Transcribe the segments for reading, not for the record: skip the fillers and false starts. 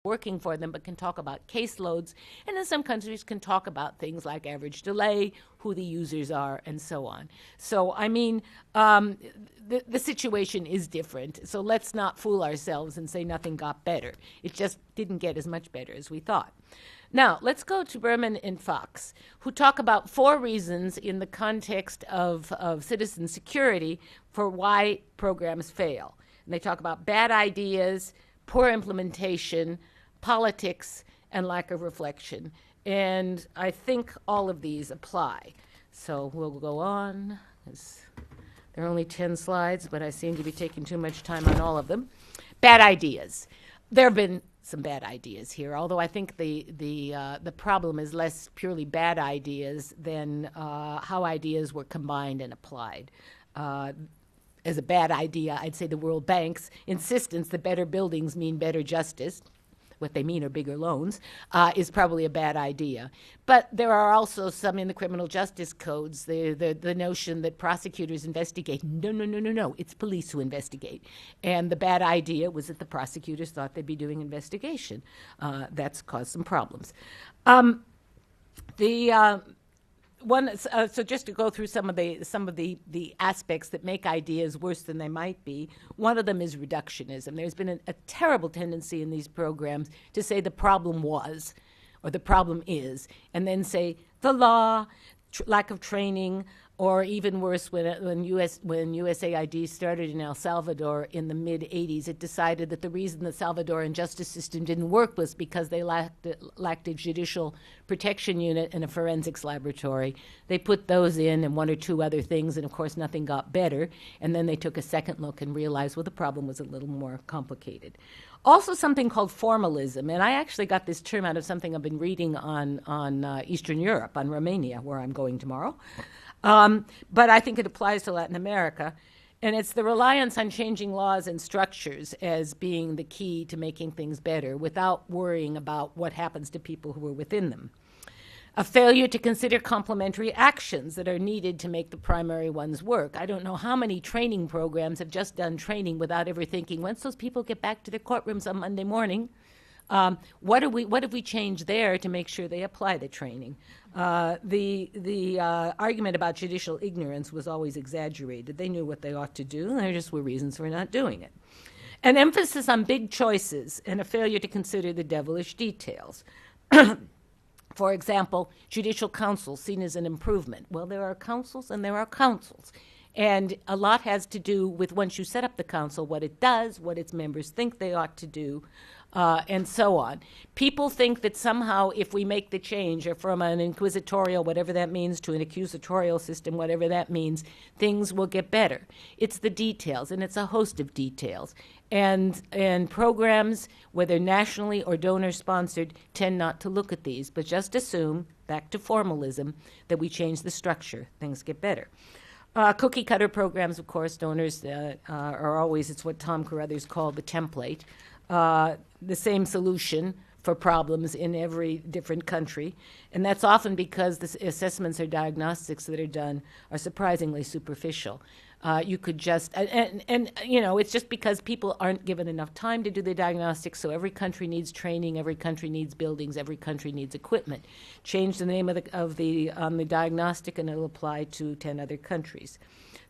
working for them, but can talk about caseloads. And in some countries can talk about things like average delay, who the users are, and so on. So, I mean, the situation is different. So let's not fool ourselves and say nothing got better. It just didn't get as much better as we thought. Now, let's go to Berman and Fox, who talk about 4 reasons in the context of citizen security for why programs fail. And they talk about bad ideas, poor implementation, politics, and lack of reflection. And I think all of these apply. So we'll go on. There are only 10 slides, but I seem to be taking too much time on all of them. Bad ideas. There have been some bad ideas here, although I think the problem is less purely bad ideas than how ideas were combined and applied. As a bad idea, I'd say the World Bank's insistence that better buildings mean better justice, what they mean are bigger loans, is probably a bad idea. But there are also some in the criminal justice codes, the notion that prosecutors investigate. No, it's police who investigate. And the bad idea was that the prosecutors thought they'd be doing investigation. That's caused some problems. So just to go through some of the aspects that make ideas worse than they might be, one of them is reductionism. There's been a terrible tendency in these programs to say the problem was, or the problem is, and then say the law, lack of training, or even worse, when USAID started in El Salvador in the mid-'80s, it decided that the reason the Salvadoran justice system didn't work was because they lacked a judicial protection unit and a forensics laboratory. They put those in and 1 or 2 other things, and of course nothing got better. And then they took a second look and realized, well, the problem was a little more complicated. Also something called formalism, and I actually got this term out of something I've been reading on Eastern Europe, on Romania, where I'm going tomorrow. But I think it applies to Latin America. And it's the reliance on changing laws and structures as being the key to making things better without worrying about what happens to people who are within them. A failure to consider complementary actions that are needed to make the primary ones work. I don't know how many training programs have just done training without ever thinking, once those people get back to their courtrooms on Monday morning, what have we changed there to make sure they apply the training? The argument about judicial ignorance was always exaggerated. They knew what they ought to do, and there just were reasons for not doing it. An emphasis on big choices and a failure to consider the devilish details. For example, judicial council seen as an improvement. Well, there are councils and there are councils. And a lot has to do with, once you set up the council, what it does, what its members think they ought to do, and so on. People think that somehow if we make the change, or from an inquisitorial, whatever that means, to an accusatorial system, whatever that means, things will get better. It's the details, and it's a host of details. And programs, whether nationally or donor-sponsored, tend not to look at these, but just assume, back to formalism, that we change the structure, things get better. Cookie-cutter programs, of course, donors are always, it's what Tom Carruthers called the template, the same solution for problems in every different country. And that's often because the assessments or diagnostics that are done are surprisingly superficial. You could just, and you know, it's just because people aren't given enough time to do the diagnostics, so every country needs training, every country needs buildings, every country needs equipment. Change the name of the diagnostic and it'll apply to 10 other countries.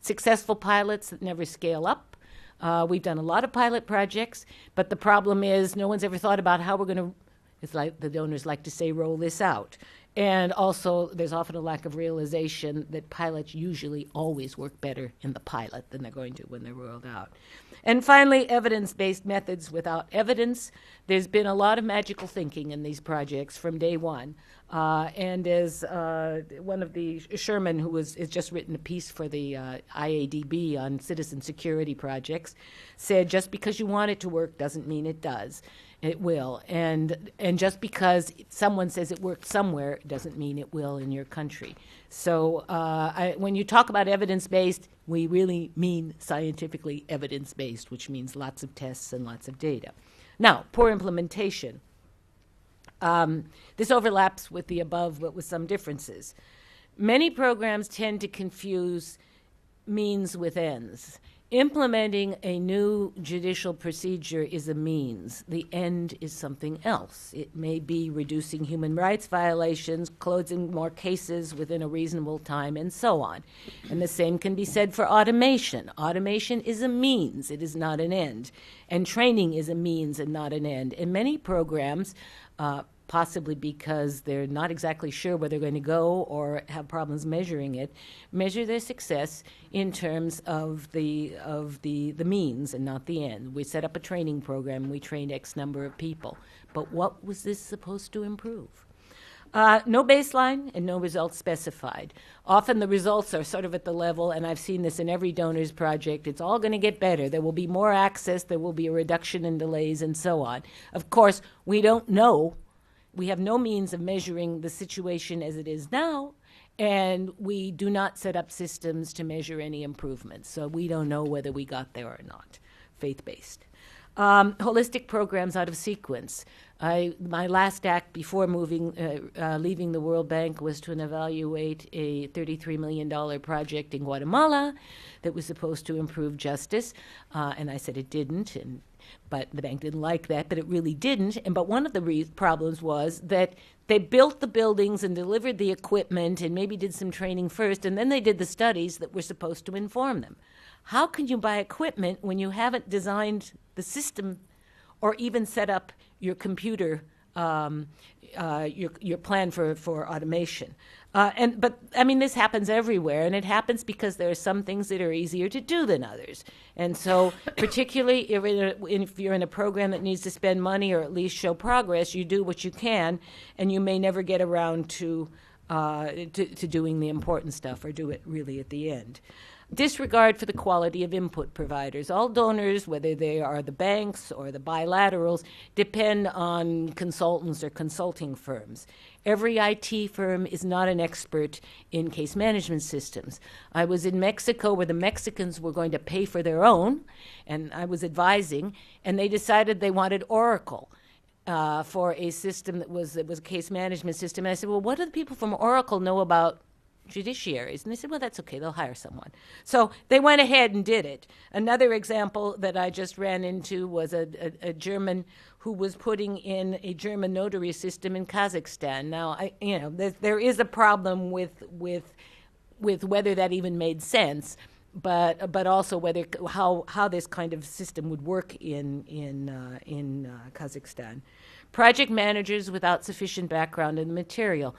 Successful pilots that never scale up. We've done a lot of pilot projects, but the problem is no one's ever thought about how we're going to, it's like the donors like to say, roll this out. And also, there's often a lack of realization that pilots usually always work better in the pilot than they're going to when they're rolled out. And finally, evidence-based methods without evidence. There's been a lot of magical thinking in these projects from day one. And as one of the, Sherman, who has just written a piece for the IADB on citizen security projects, said just because you want it to work doesn't mean it does. It will. And just because someone says it worked somewhere doesn't mean it will in your country. So when you talk about evidence-based, we really mean scientifically evidence-based, which means lots of tests and lots of data. Now, poor implementation. This overlaps with the above, but with some differences. Many programs tend to confuse means with ends. Implementing a new judicial procedure is a means. The end is something else. It may be reducing human rights violations, closing more cases within a reasonable time, and so on. And the same can be said for automation. Automation is a means, it is not an end. And training is a means and not an end. In many programs, possibly because they're not exactly sure where they're going to go or have problems measuring it, measure their success in terms of the means and not the end. We set up a training program, we trained X number of people. But what was this supposed to improve? No baseline and no results specified. Often the results are sort of at the level, and I've seen this in every donors project, it's all going to get better. There will be more access, there will be a reduction in delays, and so on. Of course, we don't know. We have no means of measuring the situation as it is now, and we do not set up systems to measure any improvements. So we don't know whether we got there or not, faith-based. Holistic programs out of sequence. My last act before leaving the World Bank was to evaluate a $33 million project in Guatemala that was supposed to improve justice, and I said it didn't, but the bank didn't like that, but it really didn't. But one of the problems was that they built the buildings and delivered the equipment and maybe did some training first, and then they did the studies that were supposed to inform them. How can you buy equipment when you haven't designed the system or even set up your computer, your plan for automation? But this happens everywhere, and it happens because there are some things that are easier to do than others. And so, particularly if you're in a program that needs to spend money or at least show progress, you do what you can, and you may never get around to doing the important stuff or do it really at the end. Disregard for the quality of input providers. All donors, whether they are the banks or the bilaterals, depend on consultants or consulting firms. Every IT firm is not an expert in case management systems. I was in Mexico where the Mexicans were going to pay for their own, and I was advising, and they decided they wanted Oracle. For a system that was a case management system. And I said, well, what do the people from Oracle know about judiciaries? And they said, well, that's okay, they'll hire someone. So they went ahead and did it. Another example that I just ran into was a German who was putting in a German notary system in Kazakhstan. Now, there is a problem with whether that even made sense, but also how this kind of system would work in Kazakhstan. Project managers without sufficient background in the material.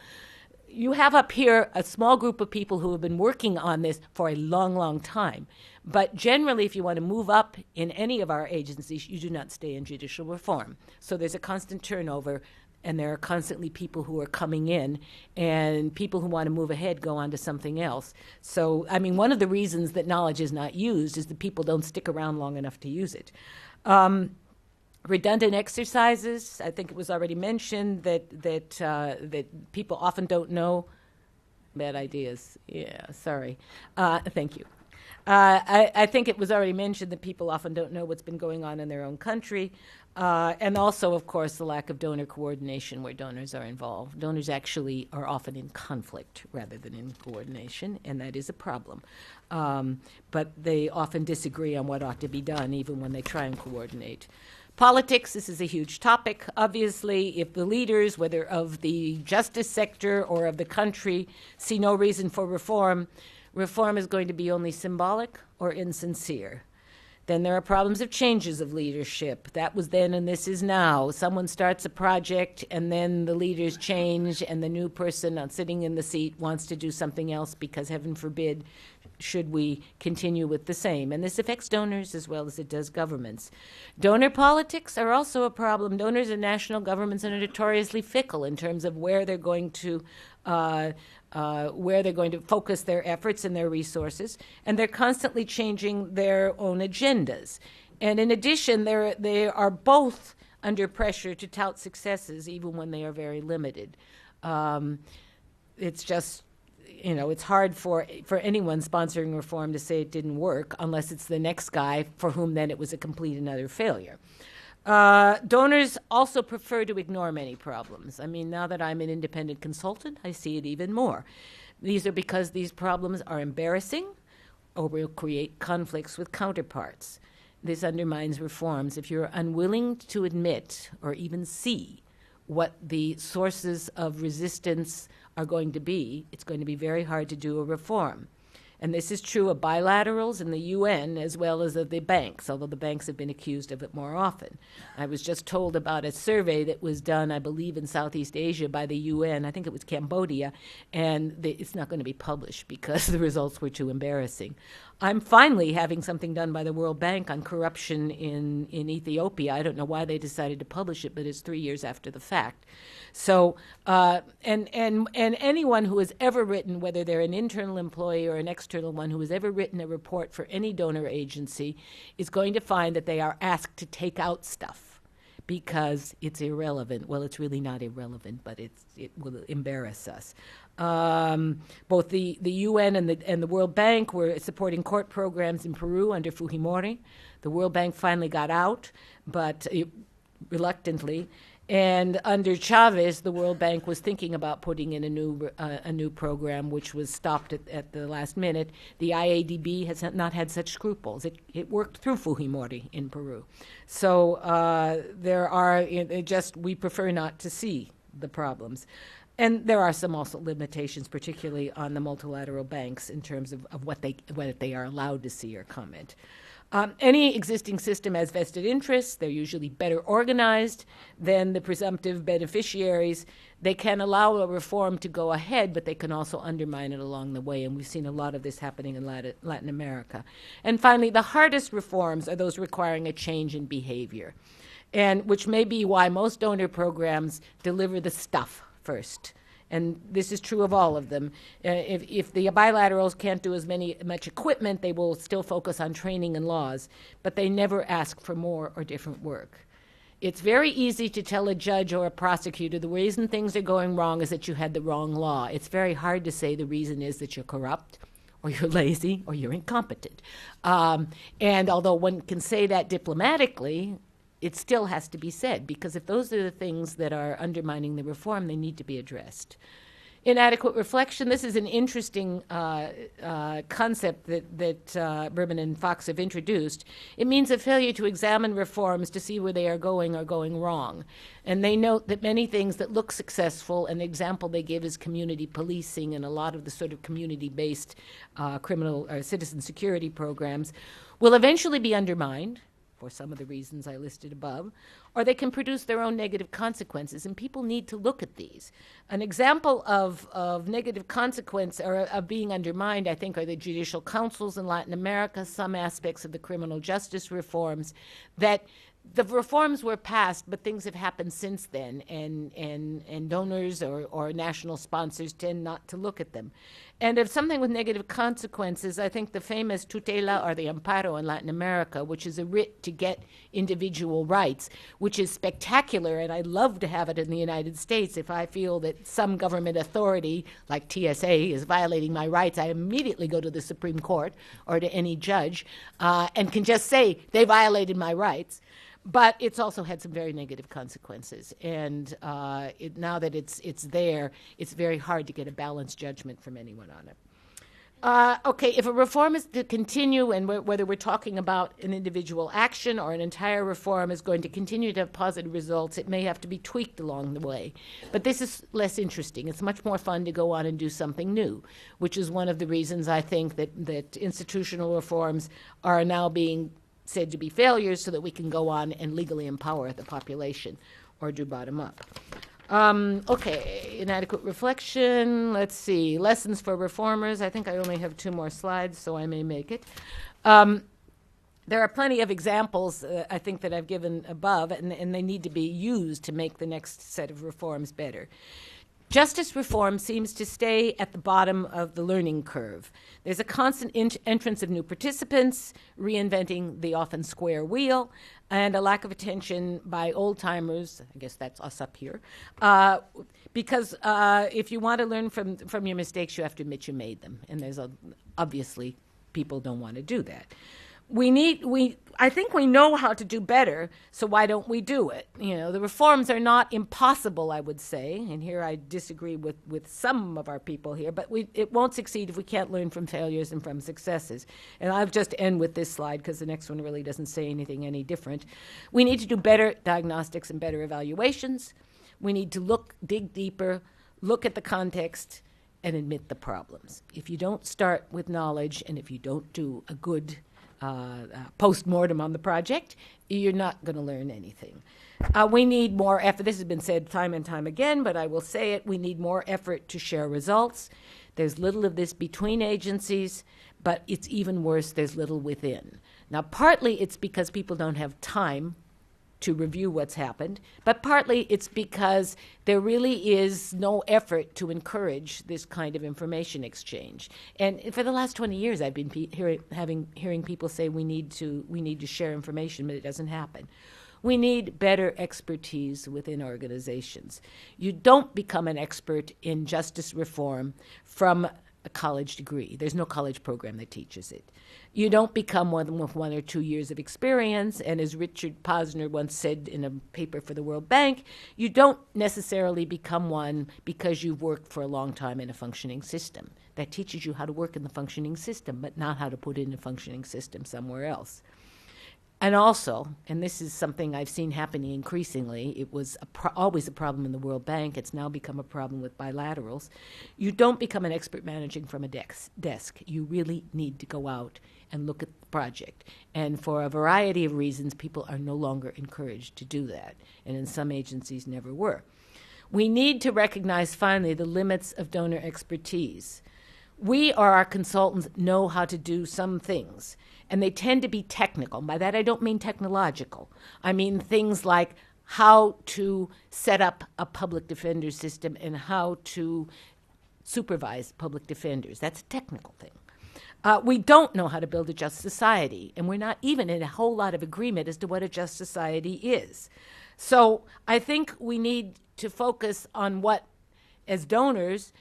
You have up here a small group of people who have been working on this for a long, long time. But generally, if you want to move up in any of our agencies, you do not stay in judicial reform. So there's a constant turnover, and there are constantly people who are coming in, and people who want to move ahead go on to something else. So, one of the reasons that knowledge is not used is that people don't stick around long enough to use it. Redundant exercises. I think it was already mentioned that people often don't know. Bad ideas. Yeah, sorry. Thank you. I think it was already mentioned that people often don't know what's been going on in their own country. And also, of course, the lack of donor coordination where donors are involved. Donors actually are often in conflict rather than in coordination, and that is a problem. But they often disagree on what ought to be done, even when they try and coordinate. Politics, this is a huge topic. Obviously, if the leaders, whether of the justice sector or of the country, see no reason for reform, reform is going to be only symbolic or insincere. Then there are problems of changes of leadership. That was then and this is now. Someone starts a project and then the leaders change and the new person sitting in the seat wants to do something else because, heaven forbid, should we continue with the same. And this affects donors as well as it does governments. Donor politics are also a problem. Donors and national governments are notoriously fickle in terms of where they're going to focus their efforts and their resources, and they're constantly changing their own agendas. And in addition, they are both under pressure to tout successes, even when they are very limited. It's just, it's hard for anyone sponsoring reform to say it didn't work, unless it's the next guy for whom then it was a complete and utter failure. Donors also prefer to ignore many problems. Now that I'm an independent consultant, I see it even more. These are because these problems are embarrassing, or will create conflicts with counterparts. This undermines reforms. If you're unwilling to admit or even see what the sources of resistance are going to be, it's going to be very hard to do a reform. And this is true of bilaterals in the UN as well as of the banks, although the banks have been accused of it more often. I was just told about a survey that was done, I believe, in Southeast Asia by the UN. I think it was Cambodia, and it's not going to be published because the results were too embarrassing. I'm finally having something done by the World Bank on corruption in Ethiopia. I don't know why they decided to publish it, but it's 3 years after the fact. So, and anyone who has ever written, whether they're an internal employee or an external one, who has ever written a report for any donor agency is going to find that they are asked to take out stuff because it's irrelevant. Well, it's really not irrelevant, but it will embarrass us. Both the UN and the World Bank were supporting court programs in Peru under Fujimori. The World Bank finally got out, but reluctantly. And under Chavez, the World Bank was thinking about putting in a new program, which was stopped at the last minute. The IADB has not had such scruples. It worked through Fujimori in Peru. So we prefer not to see the problems. And there are some also limitations, particularly on the multilateral banks in terms of what they are allowed to see or comment. Any existing system has vested interests. They're usually better organized than the presumptive beneficiaries. They can allow a reform to go ahead, but they can also undermine it along the way, and we've seen a lot of this happening in Latin America. And finally, the hardest reforms are those requiring a change in behavior, and which may be why most donor programs deliver the stuff first. And this is true of all of them. If the bilaterals can't do much equipment, they will still focus on training and laws, but they never ask for more or different work. It's very easy to tell a judge or a prosecutor the reason things are going wrong is that you had the wrong law. It's very hard to say the reason is that you're corrupt, or you're lazy, or you're incompetent. And although one can say that diplomatically, it still has to be said, because if those are the things that are undermining the reform, they need to be addressed. Inadequate reflection, this is an interesting concept that Berman and Fox have introduced. It means a failure to examine reforms to see where they are going wrong. And they note that many things that look successful, an example they give is community policing and a lot of the sort of community-based criminal or citizen security programs, will eventually be undermined for some of the reasons I listed above, or they can produce their own negative consequences, and people need to look at these. An example of negative consequence or of being undermined, I think, are the judicial councils in Latin America, some aspects of the criminal justice reforms, that the reforms were passed, but things have happened since then, and donors or national sponsors tend not to look at them. And if something with negative consequences, I think the famous tutela or the amparo in Latin America, which is a writ to get individual rights, which is spectacular, and I'd love to have it in the United States. If I feel that some government authority, like TSA, is violating my rights, I immediately go to the Supreme Court or to any judge and can just say, they violated my rights. But it's also had some very negative consequences. And now that it's there, it's very hard to get a balanced judgment from anyone on it. Okay, if a reform is to continue, and whether we're talking about an individual action or an entire reform is going to continue to have positive results, it may have to be tweaked along the way. But this is less interesting. It's much more fun to go on and do something new, which is one of the reasons I think that institutional reforms are now being said to be failures so that we can go on and legally empower the population or do bottom-up. Okay, inadequate reflection. Let's see. Lessons for reformers. I think I only have 2 more slides, so I may make it. There are plenty of examples, I think, that I've given above, and they need to be used to make the next set of reforms better. Justice reform seems to stay at the bottom of the learning curve. There's a constant entrance of new participants, reinventing the often square wheel, and a lack of attention by old-timers, I guess that's us up here, because if you want to learn from your mistakes, you have to admit you made them, and obviously people don't want to do that. I think we know how to do better, so why don't we do it? The reforms are not impossible, I would say, and here I disagree with some of our people here, but it won't succeed if we can't learn from failures and from successes. And I'll just end with this slide because the next one really doesn't say anything any different. We need to do better diagnostics and better evaluations. We need to dig deeper, look at the context, and admit the problems. If you don't start with knowledge and if you don't do a good post-mortem on the project, you're not going to learn anything. We need more effort. This has been said time and time again, but I will say it. We need more effort to share results. There's little of this between agencies, but it's even worse, there's little within. Now, partly it's because people don't have time to review what's happened, but partly it's because there really is no effort to encourage this kind of information exchange. And for the last 20 years, I've been hearing people say we need to share information, but it doesn't happen. We need better expertise within organizations. You don't become an expert in justice reform from a college degree. There's no college program that teaches it. You don't become one with 1 or 2 years of experience, and as Richard Posner once said in a paper for the World Bank, you don't necessarily become one because you've worked for a long time in a functioning system. That teaches you how to work in the functioning system, but not how to put in a functioning system somewhere else. And also, and this is something I've seen happening increasingly, it was always a problem in the World Bank, it's now become a problem with bilaterals, you don't become an expert managing from a desk. You really need to go out and look at the project. And for a variety of reasons, people are no longer encouraged to do that, and in some agencies never were. We need to recognize, finally, the limits of donor expertise. We or our consultants know how to do some things, and they tend to be technical. By that, I don't mean technological. I mean things like how to set up a public defender system and how to supervise public defenders. That's a technical thing. We don't know how to build a just society, and we're not even in a whole lot of agreement as to what a just society is. So I think we need to focus on what, as donors,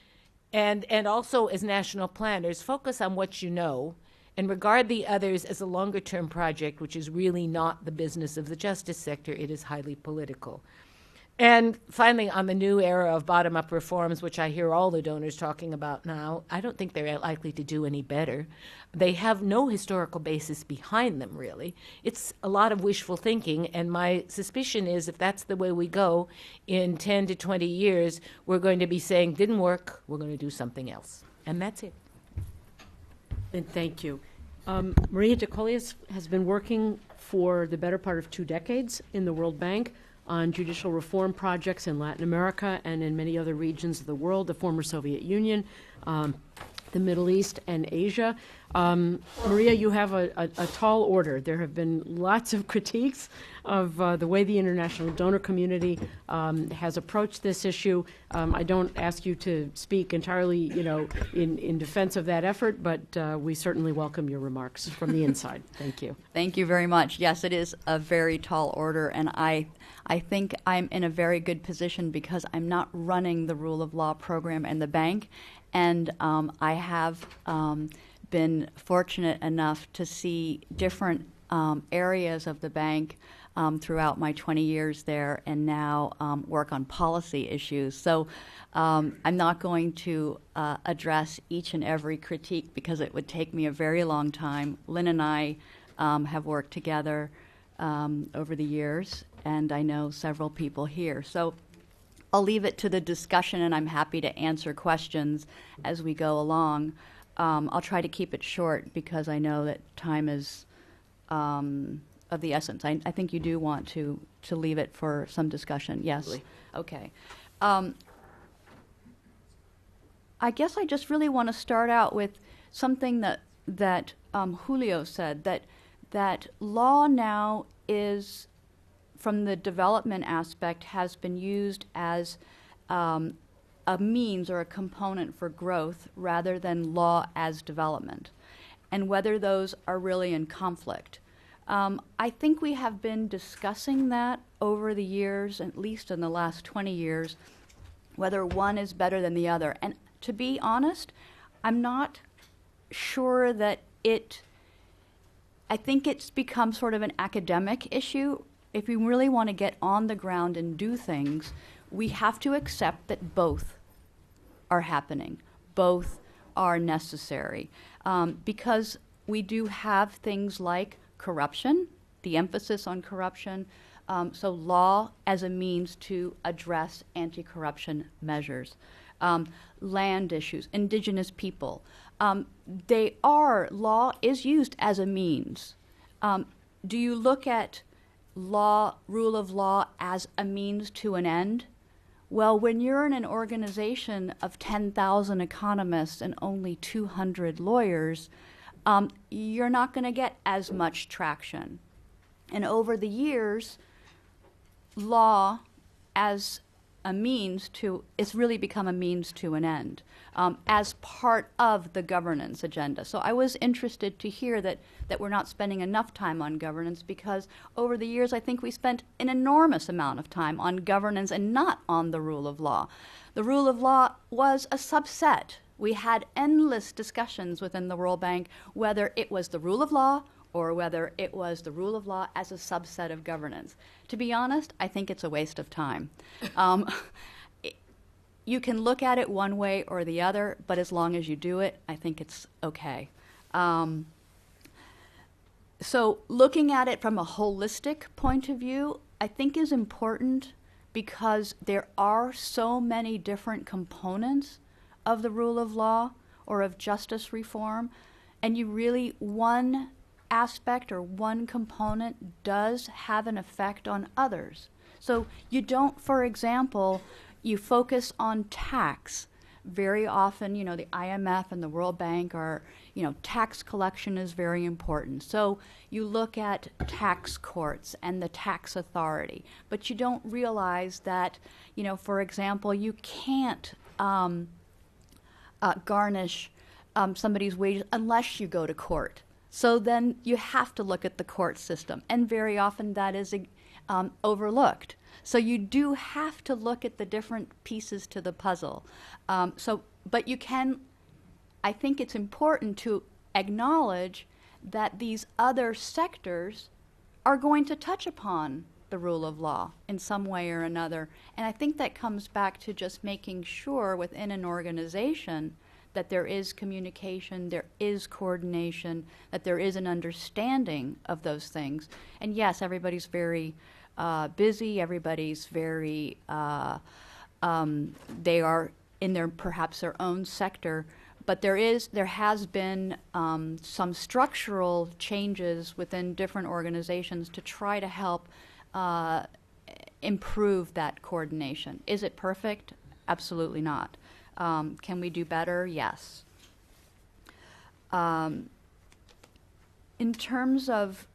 and also as national planners, focus on what you know and regard the others as a longer-term project, which is really not the business of the justice sector. It is highly political. And finally, on the new era of bottom-up reforms, which I hear all the donors talking about now, I don't think they're likely to do any better. They have no historical basis behind them, really. It's a lot of wishful thinking, and my suspicion is if that's the way we go, in 10 to 20 years, we're going to be saying, didn't work, we're going to do something else. And that's it. And thank you. Maria de Collias has been working for the better part of 2 decades in the World Bank on judicial reform projects in Latin America and in many other regions of the world, the former Soviet Union, the Middle East, and Asia. Maria, you have a tall order. There have been lots of critiques of the way the international donor community has approached this issue. I don't ask you to speak entirely, in defense of that effort, but we certainly welcome your remarks from the inside. Thank you. Thank you very much. Yes, it is a very tall order, and I think I'm in a very good position because I'm not running the rule of law program in the bank, and I have been fortunate enough to see different areas of the bank throughout my 20 years there, and now work on policy issues. So I'm not going to address each and every critique because it would take me a very long time. Lynn and I have worked together over the years, and I know several people here. So I'll leave it to the discussion, and I'm happy to answer questions as we go along. I'll try to keep it short because I know that time is of the essence. I think you do want to leave it for some discussion. Yes? Absolutely. Okay. I guess I just really want to start out with something that Julio said, that law now is, from the development aspect, has been used as a means or a component for growth rather than law as development, and whether those are really in conflict. I think we have been discussing that over the years, at least in the last 20 years, whether one is better than the other. And to be honest, I'm not sure that it I think it's become sort of an academic issue. If we really want to get on the ground and do things, we have to accept that both are happening, both are necessary, because we do have things like corruption, the emphasis on corruption, so law as a means to address anti-corruption measures, land issues, indigenous people. Law is used as a means. Do you look at law, rule of law, as a means to an end? Well, when you're in an organization of 10,000 economists and only 200 lawyers, you're not going to get as much traction. And over the years, law as a means to, it's really become a means to an end, as part of the governance agenda. So I was interested to hear that we're not spending enough time on governance, because over the years I think we spent an enormous amount of time on governance and not on the rule of law. The rule of law was a subset. We had endless discussions within the World Bank whether it was the rule of law or whether it was the rule of law as a subset of governance. To be honest, I think it's a waste of time. You can look at it one way or the other, but as long as you do it, I think it's okay. So looking at it from a holistic point of view, I think is important, because there are so many different components of the rule of law or of justice reform, and you really, one aspect or one component does have an effect on others. So you don't, for example, you focus on tax. Very often, the IMF and the World Bank are, tax collection is very important. So you look at tax courts and the tax authority, but you don't realize that, for example, you can't garnish somebody's wages unless you go to court. So then you have to look at the court system, and very often that is overlooked. So you do have to look at the different pieces to the puzzle. But you can, I think it's important to acknowledge that these other sectors are going to touch upon the rule of law in some way or another. And I think that comes back to just making sure within an organization that there is communication, there is coordination, that there is an understanding of those things. And yes, everybody's very busy, everybody's very, they are in perhaps their own sector, but there has been some structural changes within different organizations to try to help improve that coordination. Is it perfect? Absolutely not. Can we do better? Yes. In terms of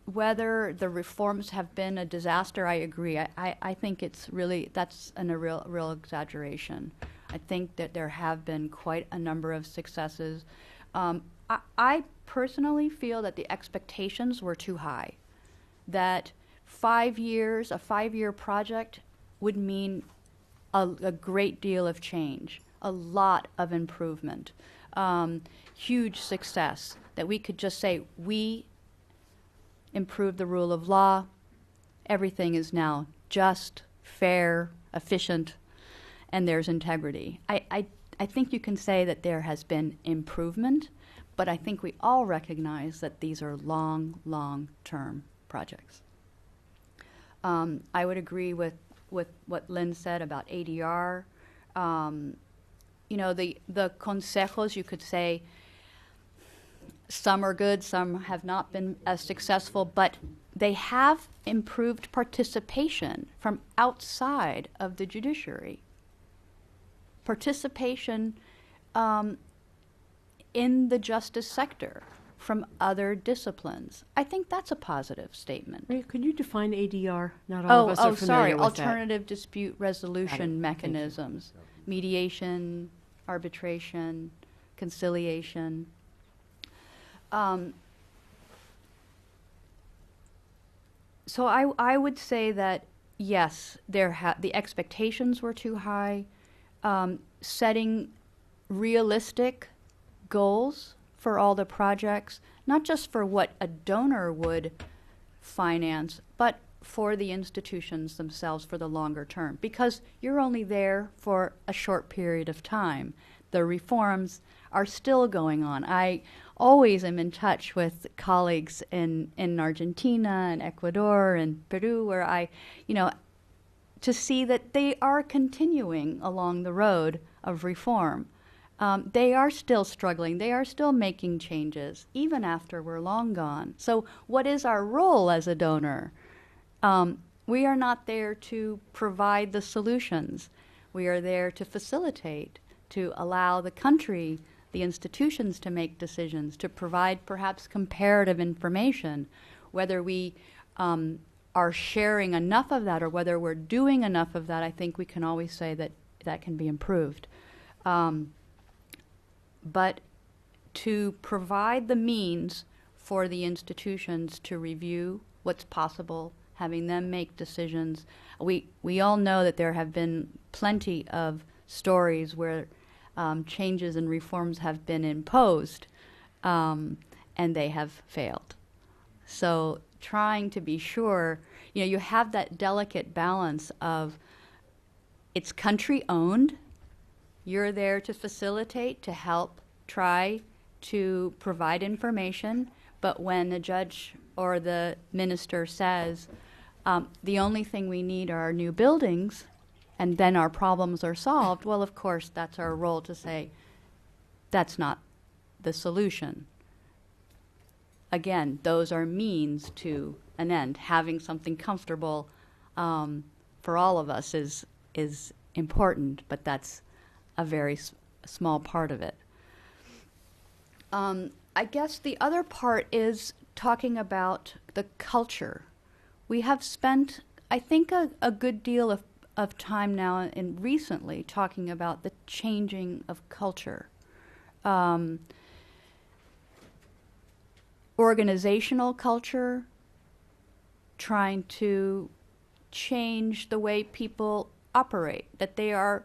whether the reforms have been a disaster, I agree. I think it's really, that's a real exaggeration. I think that there have been quite a number of successes. I personally feel that the expectations were too high, that 5 years, a 5-year project would mean a great deal of change, a lot of improvement, huge success, that we could just say, we improved the rule of law, everything is now just, fair, efficient, and there's integrity. I think you can say that there has been improvement, but I think we all recognize that these are long-term projects. I would agree with what Lynn said about ADR. The consejos, you could say, some are good, some have not been as successful, but they have improved participation from outside of the judiciary. Participation in the justice sector from other disciplines. I think that's a positive statement. Could you define ADR? Not all of us are familiar with Alternative dispute resolution mechanisms. Mediation, arbitration, conciliation. So I would say that, yes, the expectations were too high. Setting realistic goals for all the projects, not just for what a donor would finance, but for the institutions themselves for the longer term, because you're only there for a short period of time. The reforms are still going on. I always am in touch with colleagues in Argentina and Ecuador and Peru, where I, to see that they are continuing along the road of reform. They are still struggling. They are still making changes, even after we're long gone. So what is our role as a donor? We are not there to provide the solutions. We are there to facilitate, to allow the country, the institutions to make decisions, to provide perhaps comparative information, whether we are sharing enough of that or whether we're doing enough of that. I think we can always say that that can be improved. But to provide the means for the institutions to review what's possible, having them make decisions. We all know that there have been plenty of stories where changes and reforms have been imposed and they have failed. So trying to be sure, you have that delicate balance of it's country owned. You're there to facilitate, to help, try to provide information, but when the judge or the minister says, the only thing we need are new buildings, and then our problems are solved, well, of course, that's our role to say, that's not the solution. Again, those are means to an end. Having something comfortable for all of us is important, but that's a very small part of it. I guess the other part is talking about the culture. We have spent, I think, a good deal of time now and recently talking about the changing of culture. Organizational culture, trying to change the way people operate, that they are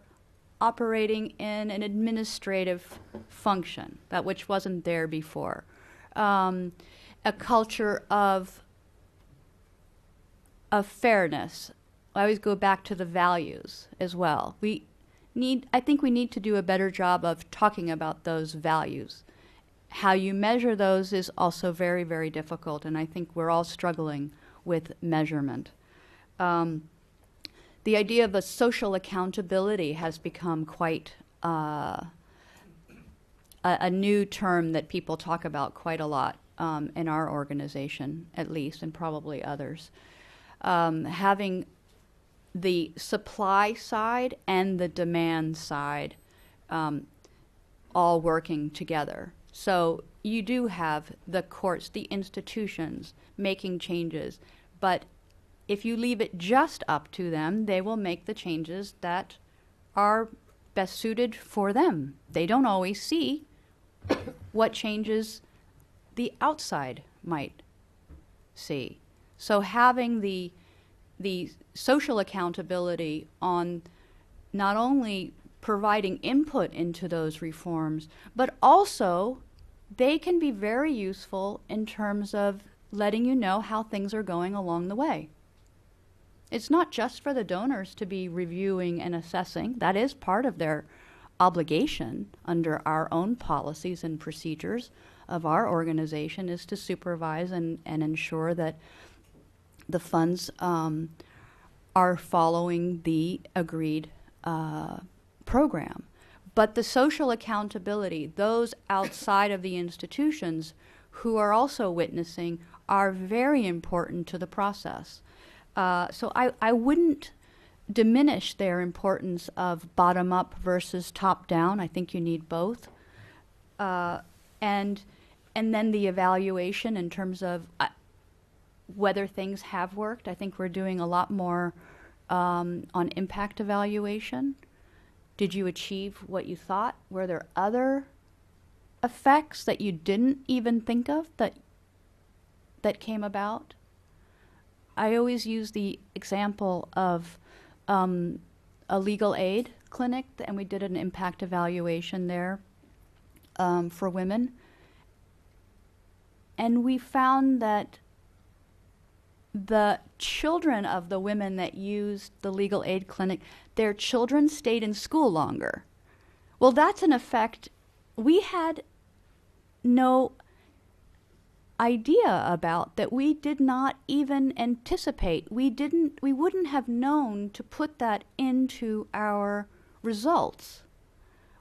operating in an administrative function, that which wasn't there before. A culture of fairness. I always go back to the values as well. I think we need to do a better job of talking about those values. How you measure those is also very, very difficult, and I think we're all struggling with measurement. The idea of a social accountability has become quite a new term that people talk about quite a lot in our organization, at least, and probably others. Having the supply side and the demand side all working together. So you do have the courts, the institutions making changes, but if you leave it just up to them, they will make the changes that are best suited for them. They don't always see what changes the outside might see. So having the social accountability on not only providing input into those reforms, but also they can be very useful in terms of letting you know how things are going along the way. It's not just for the donors to be reviewing and assessing. That is part of their obligation under our own policies and procedures of our organization, is to supervise and ensure that the funds are following the agreed program. But the social accountability, those outside of the institutions who are also witnessing, are very important to the process. So I wouldn't diminish their importance of bottom-up versus top-down. I think you need both. And then the evaluation in terms of whether things have worked. I think we're doing a lot more on impact evaluation. Did you achieve what you thought? Were there other effects that you didn't even think of that came about? I always use the example of a legal aid clinic, and we did an impact evaluation there for women. And we found that the children of the women that used the legal aid clinic, their children stayed in school longer. Well, that's an effect we had no idea about, that we did not even anticipate. We wouldn't have known to put that into our results,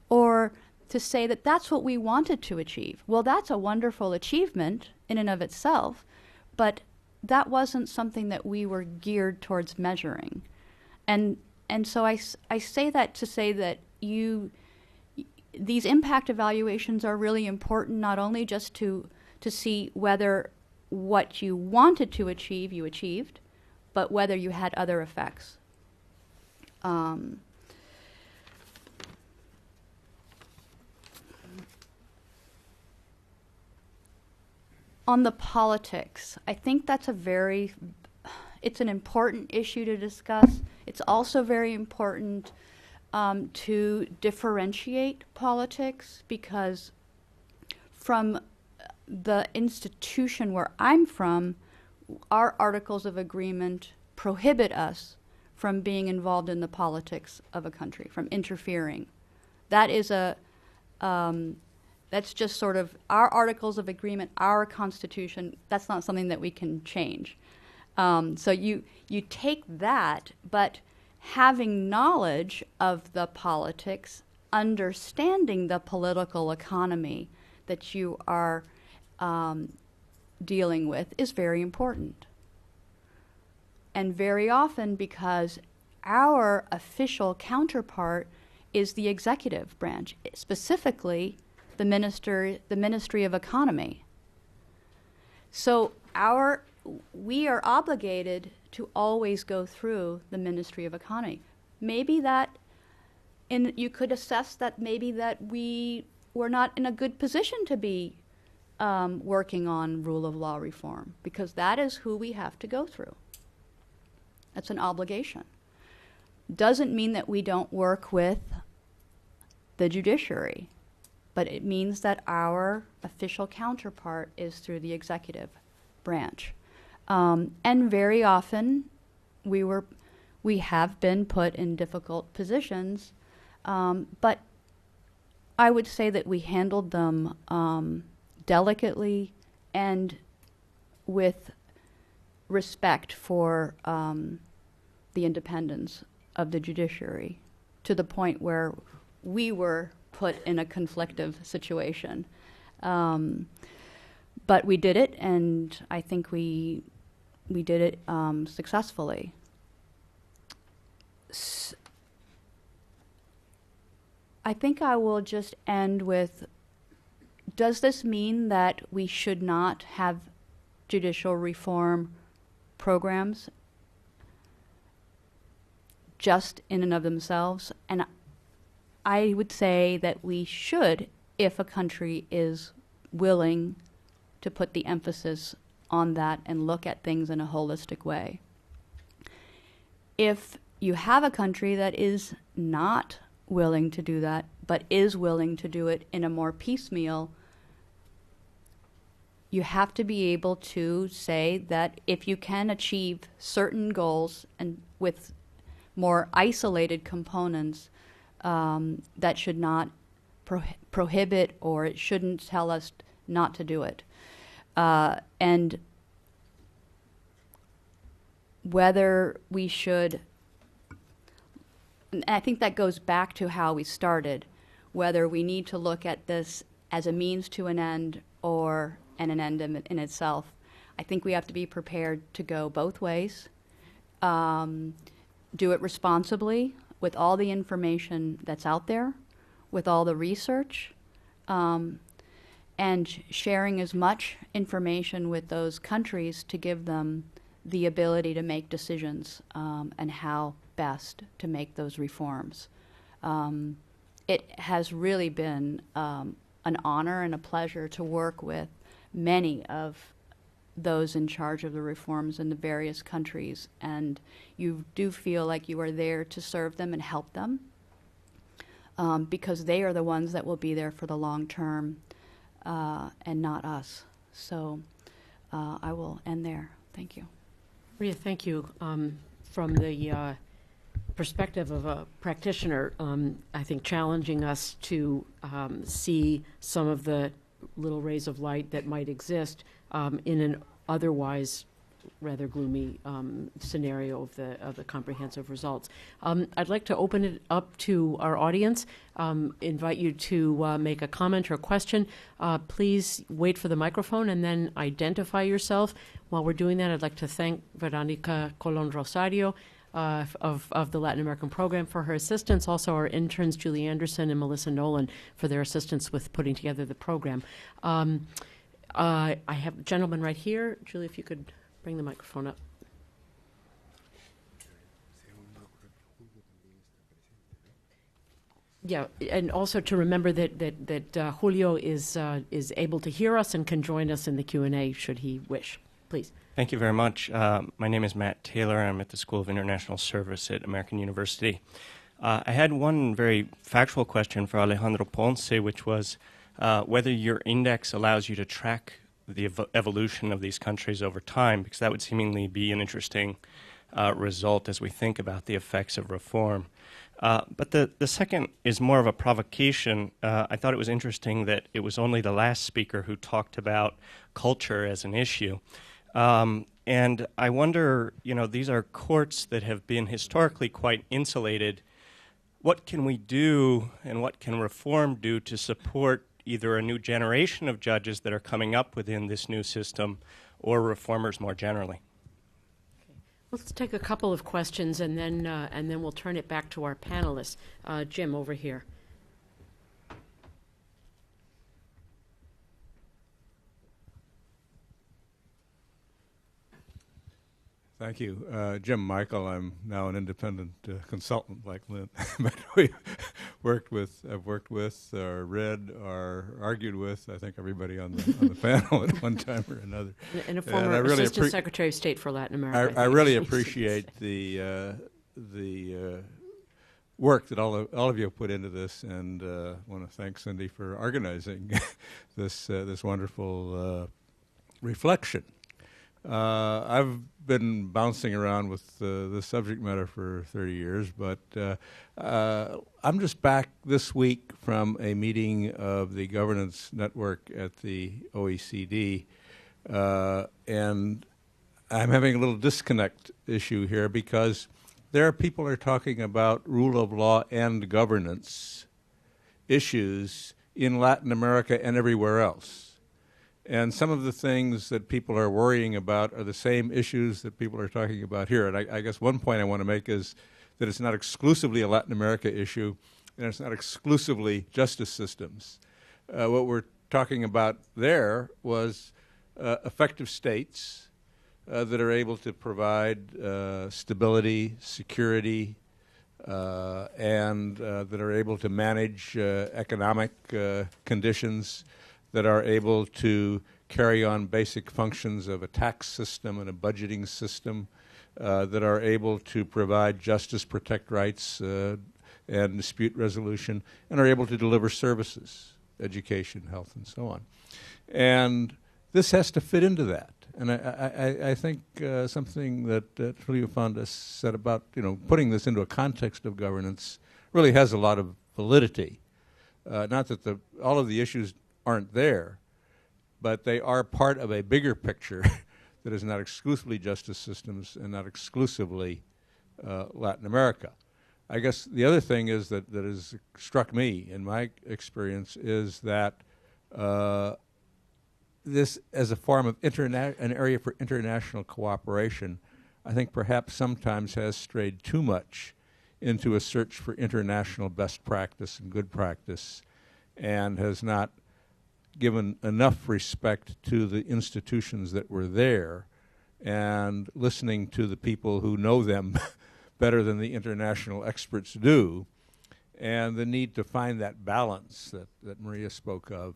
or to say that that's what we wanted to achieve. Well, that's a wonderful achievement in and of itself, but that wasn't something that we were geared towards measuring. And so I say that to say that these impact evaluations are really important, not only just to see whether what you wanted to achieve you achieved, but whether you had other effects. On the politics, I think that's it's an important issue to discuss. It's also very important to differentiate politics, because from the institution where I'm from, our articles of agreement prohibit us from being involved in the politics of a country, from interfering. That is that's just sort of our articles of agreement, our constitution. That's not something that we can change. So you take that, but having knowledge of the politics, understanding the political economy that you are dealing with is very important. And very often, because our official counterpart is the executive branch, specifically the Ministry of Economy. So we are obligated to always go through the Ministry of Economy. Maybe you could assess that maybe that we were not in a good position to be working on rule of law reform, because that is who we have to go through. That's an obligation. Doesn't mean that we don't work with the judiciary, but it means that our official counterpart is through the executive branch. And very often we have been put in difficult positions, but I would say that we handled them delicately and with respect for the independence of the judiciary, to the point where we were put in a conflictive situation. But we did it, and I think we did it successfully. I think I will just end with, does this mean that we should not have judicial reform programs just in and of themselves? And I would say that we should, if a country is willing to put the emphasis on that and look at things in a holistic way. If you have a country that is not willing to do that, but is willing to do it in a more piecemeal, you have to be able to say that if you can achieve certain goals and with more isolated components, that should not prohibit, or it shouldn't tell us not to do it. And whether we should, and I think that goes back to how we started, whether we need to look at this as a means to an end or an end in itself. I think we have to be prepared to go both ways, do it responsibly with all the information that's out there, with all the research, and sharing as much information with those countries to give them the ability to make decisions and how best to make those reforms. It has really been an honor and a pleasure to work with many of those in charge of the reforms in the various countries, and you do feel like you are there to serve them and help them, because they are the ones that will be there for the long term, and not us. So I will end there. Thank you. Maria, thank you. From the perspective of a practitioner, I think challenging us to see some of the little rays of light that might exist in an otherwise rather gloomy scenario of the comprehensive results. I'd like to open it up to our audience, invite you to make a comment or a question. Please wait for the microphone and then identify yourself. While we're doing that, I'd like to thank Veronica Colon Rosario of the Latin American program for her assistance, also our interns Julie Anderson and Melissa Nolan for their assistance with putting together the program. I have a gentleman right here. Julie, if you could bring the microphone up. Yeah, and also to remember that Julio is able to hear us and can join us in the Q&A should he wish. Please. Thank you very much. My name is Matt Taylor. I'm at the School of International Service at American University. I had one very factual question for Alejandro Ponce, which was whether your index allows you to track the evolution of these countries over time, because that would seemingly be an interesting result as we think about the effects of reform. But the second is more of a provocation. I thought it was interesting that it was only the last speaker who talked about culture as an issue. And I wonder, these are courts that have been historically quite insulated. What can we do and what can reform do to support either a new generation of judges that are coming up within this new system or reformers more generally? Let's take a couple of questions and then we'll turn it back to our panelists. Jim, over here. Thank you. Jim Michael. I'm now an independent consultant like Lynn. But I've worked with, or read, or argued with, I think, everybody on the panel at one time or another. And a former Assistant Secretary of State for Latin America. I really appreciate the work that all of you have put into this, and want to thank Cindy for organizing this wonderful reflection. I've been bouncing around with this subject matter for 30 years, but I'm just back this week from a meeting of the governance network at the OECD, and I'm having a little disconnect issue here because there are people who are talking about rule of law and governance issues in Latin America and everywhere else. And some of the things that people are worrying about are the same issues that people are talking about here. And I guess one point I want to make is that it's not exclusively a Latin America issue, and it's not exclusively justice systems. What we're talking about there was effective states that are able to provide stability, security, and that are able to manage economic conditions, that are able to carry on basic functions of a tax system and a budgeting system, that are able to provide justice, protect rights, and dispute resolution, and are able to deliver services, education, health, and so on. And this has to fit into that. And I think something that Julio Fonda said about putting this into a context of governance really has a lot of validity. Not that all of the issues aren't there, but they are part of a bigger picture that is not exclusively justice systems and not exclusively Latin America. I guess the other thing is that has struck me in my experience is that this as a form of an area for international cooperation, I think perhaps sometimes has strayed too much into a search for international best practice and good practice, and has not given enough respect to the institutions that were there and listening to the people who know them better than the international experts do, and the need to find that balance that Maria spoke of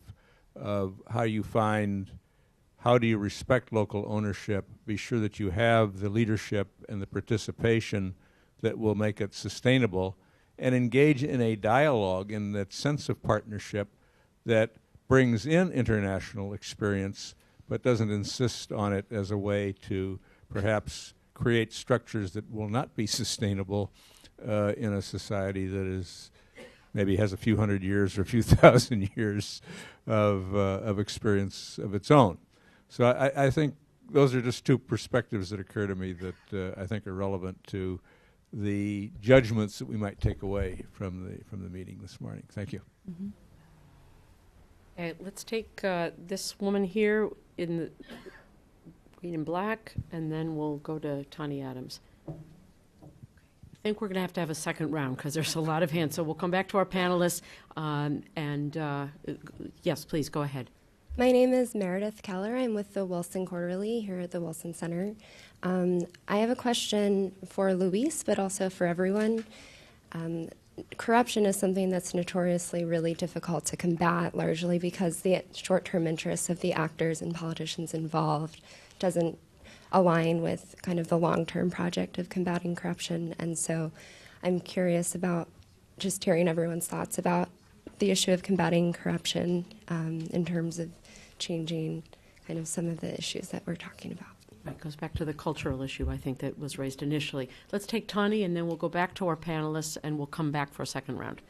how do you respect local ownership, be sure that you have the leadership and the participation that will make it sustainable, and engage in a dialogue in that sense of partnership that brings in international experience, but doesn't insist on it as a way to perhaps create structures that will not be sustainable in a society that is maybe has a few hundred years or a few thousand years of experience of its own. So I think those are just two perspectives that occur to me that I think are relevant to the judgments that we might take away from the meeting this morning. Thank you. Mm-hmm. Okay, let's take this woman here in the green and black, and then we'll go to Tani Adams. I think we're going to have a second round because there's a lot of hands. So we'll come back to our panelists. Yes, please go ahead. My name is Meredith Keller. I'm with the Wilson Quarterly here at the Wilson Center. I have a question for Luis, but also for everyone. Corruption is something that's notoriously really difficult to combat, largely because the short-term interests of the actors and politicians involved doesn't align with kind of the long-term project of combating corruption. And so I'm curious about just hearing everyone's thoughts about the issue of combating corruption in terms of changing kind of some of the issues that we're talking about. It goes back to the cultural issue, I think, that was raised initially. Let's take Tani, and then we'll go back to our panelists, and we'll come back for a second round.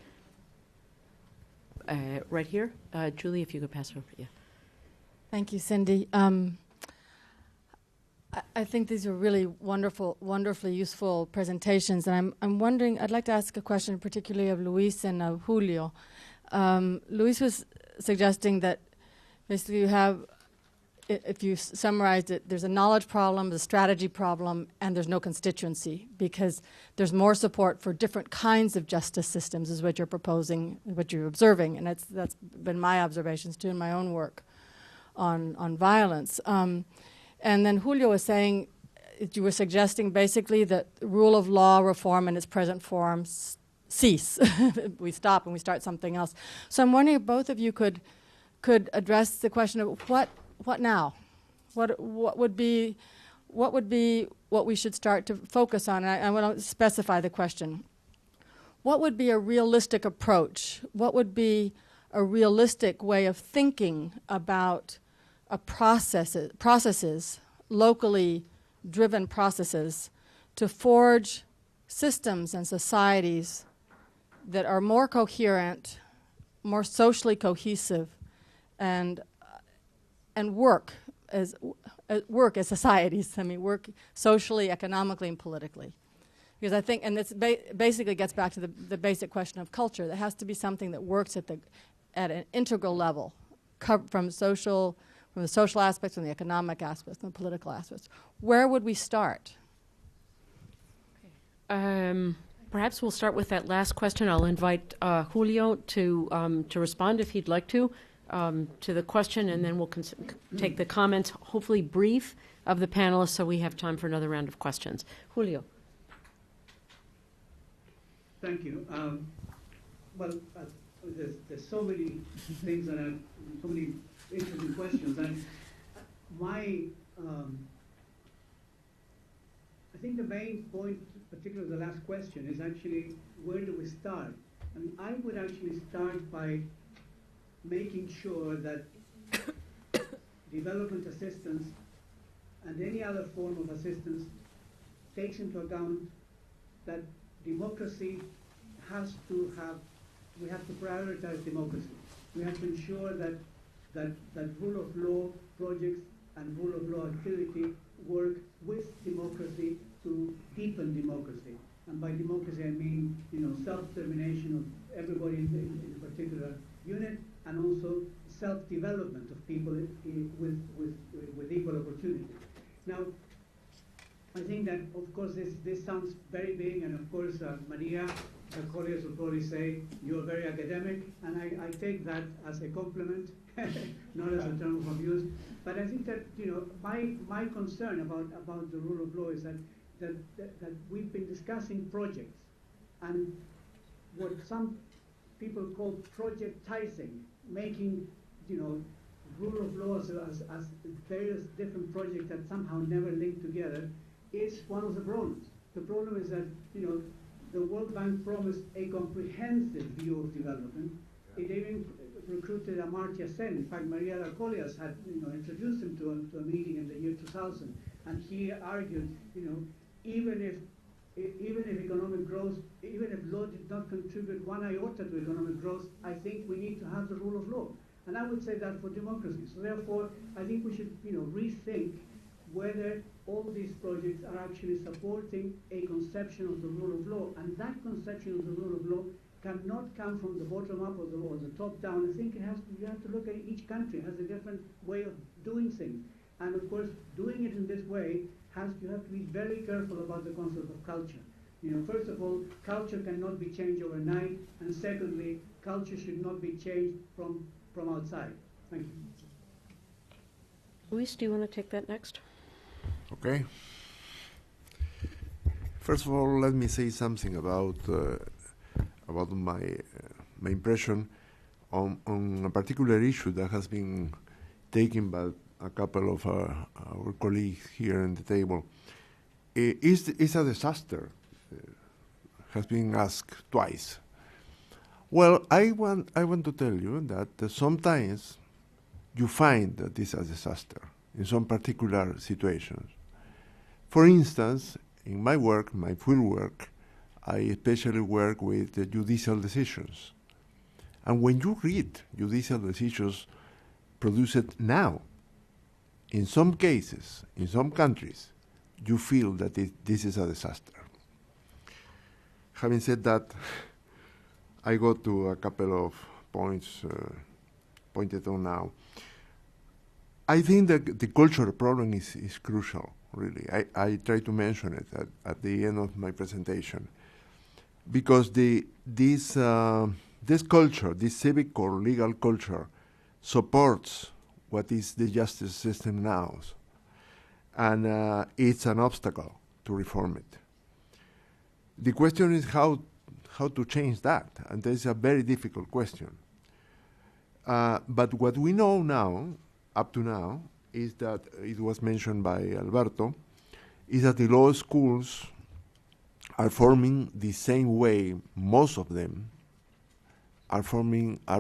Right here. Julie, if you could pass it over. Yeah. Thank you, Cindy. I think these are really wonderfully useful presentations, and I'm wondering, I'd like to ask a question particularly of Luis and of Julio. Luis was suggesting that basically you have, if you summarized it, there's a knowledge problem, a strategy problem, and there's no constituency because there's more support for different kinds of justice systems is what you're proposing, what you're observing, and that's been my observations too in my own work on violence. And then Julio was saying, you were suggesting basically that rule of law reform in its present form cease. We stop and we start something else. So I'm wondering if both of you could address the question of what now? What would be what we should start to focus on? And I want to specify the question. What would be a realistic approach? What would be a realistic way of thinking about processes, locally driven processes, to forge systems and societies that are more coherent, more socially cohesive, and work as societies. I mean, work socially, economically, and politically. Because I think, and this basically gets back to the basic question of culture. There has to be something that works at an integral level, from the social aspects, from the economic aspects, from the political aspects. Where would we start? Perhaps we'll start with that last question. I'll invite Julio to respond if he'd like to the question, and then we'll take the comments, hopefully brief, of the panelists so we have time for another round of questions. Julio. Thank you. There's so many things and so many interesting questions. And I think the main point, particularly the last question, is actually where do we start? I mean, I would actually start by making sure that development assistance and any other form of assistance takes into account that democracy we have to prioritize democracy. We have to ensure that rule of law projects and rule of law activity work with democracy to deepen democracy. And by democracy I mean, self-determination of everybody in a particular unit, and also self-development of people with equal opportunity. Now, I think that, of course, this sounds very big, and of course, Maria, her colleagues will probably say, you're very academic, and I take that as a compliment, not as a term of abuse. But I think that, my concern about the rule of law is that we've been discussing projects, and what some people call projectizing, making, rule of law as various different projects that somehow never link together, is one of the problems. The problem is that, the World Bank promised a comprehensive view of development. It even recruited Amartya Sen. In fact, Maria Arcolias had introduced him to a meeting in the year 2000, and he argued, even if economic growth, even if law did not contribute one iota to economic growth, I think we need to have the rule of law. And I would say that for democracy. So therefore, I think we should rethink whether all these projects are actually supporting a conception of the rule of law. And that conception of the rule of law cannot come from the bottom up or the top down. I think you have to look at each country has a different way of doing things. And of course, doing it in this way, you have to be very careful about the concept of culture. First of all, culture cannot be changed overnight, and secondly, culture should not be changed from outside. Thank you. Luis, do you want to take that next? Okay. First of all, let me say something about my impression on a particular issue that has been taken by a couple of our colleagues here on the table. Is a disaster? Has been asked twice. Well, I want to tell you that sometimes you find that it's a disaster in some particular situations. For instance, in my work, my field work, I especially work with the judicial decisions. And when you read judicial decisions produced now, in some cases, in some countries, you feel that this is a disaster. Having said that, I go to a couple of points pointed on now. I think that the cultural problem is crucial, really. I try to mention it at the end of my presentation, because this culture, this civic or legal culture, supports what is the justice system now, and it's an obstacle to reform it. The question is how to change that, and that's a very difficult question. But what we know now, up to now, is that, it was mentioned by Alberto, is that the law schools are forming the same way, most of them are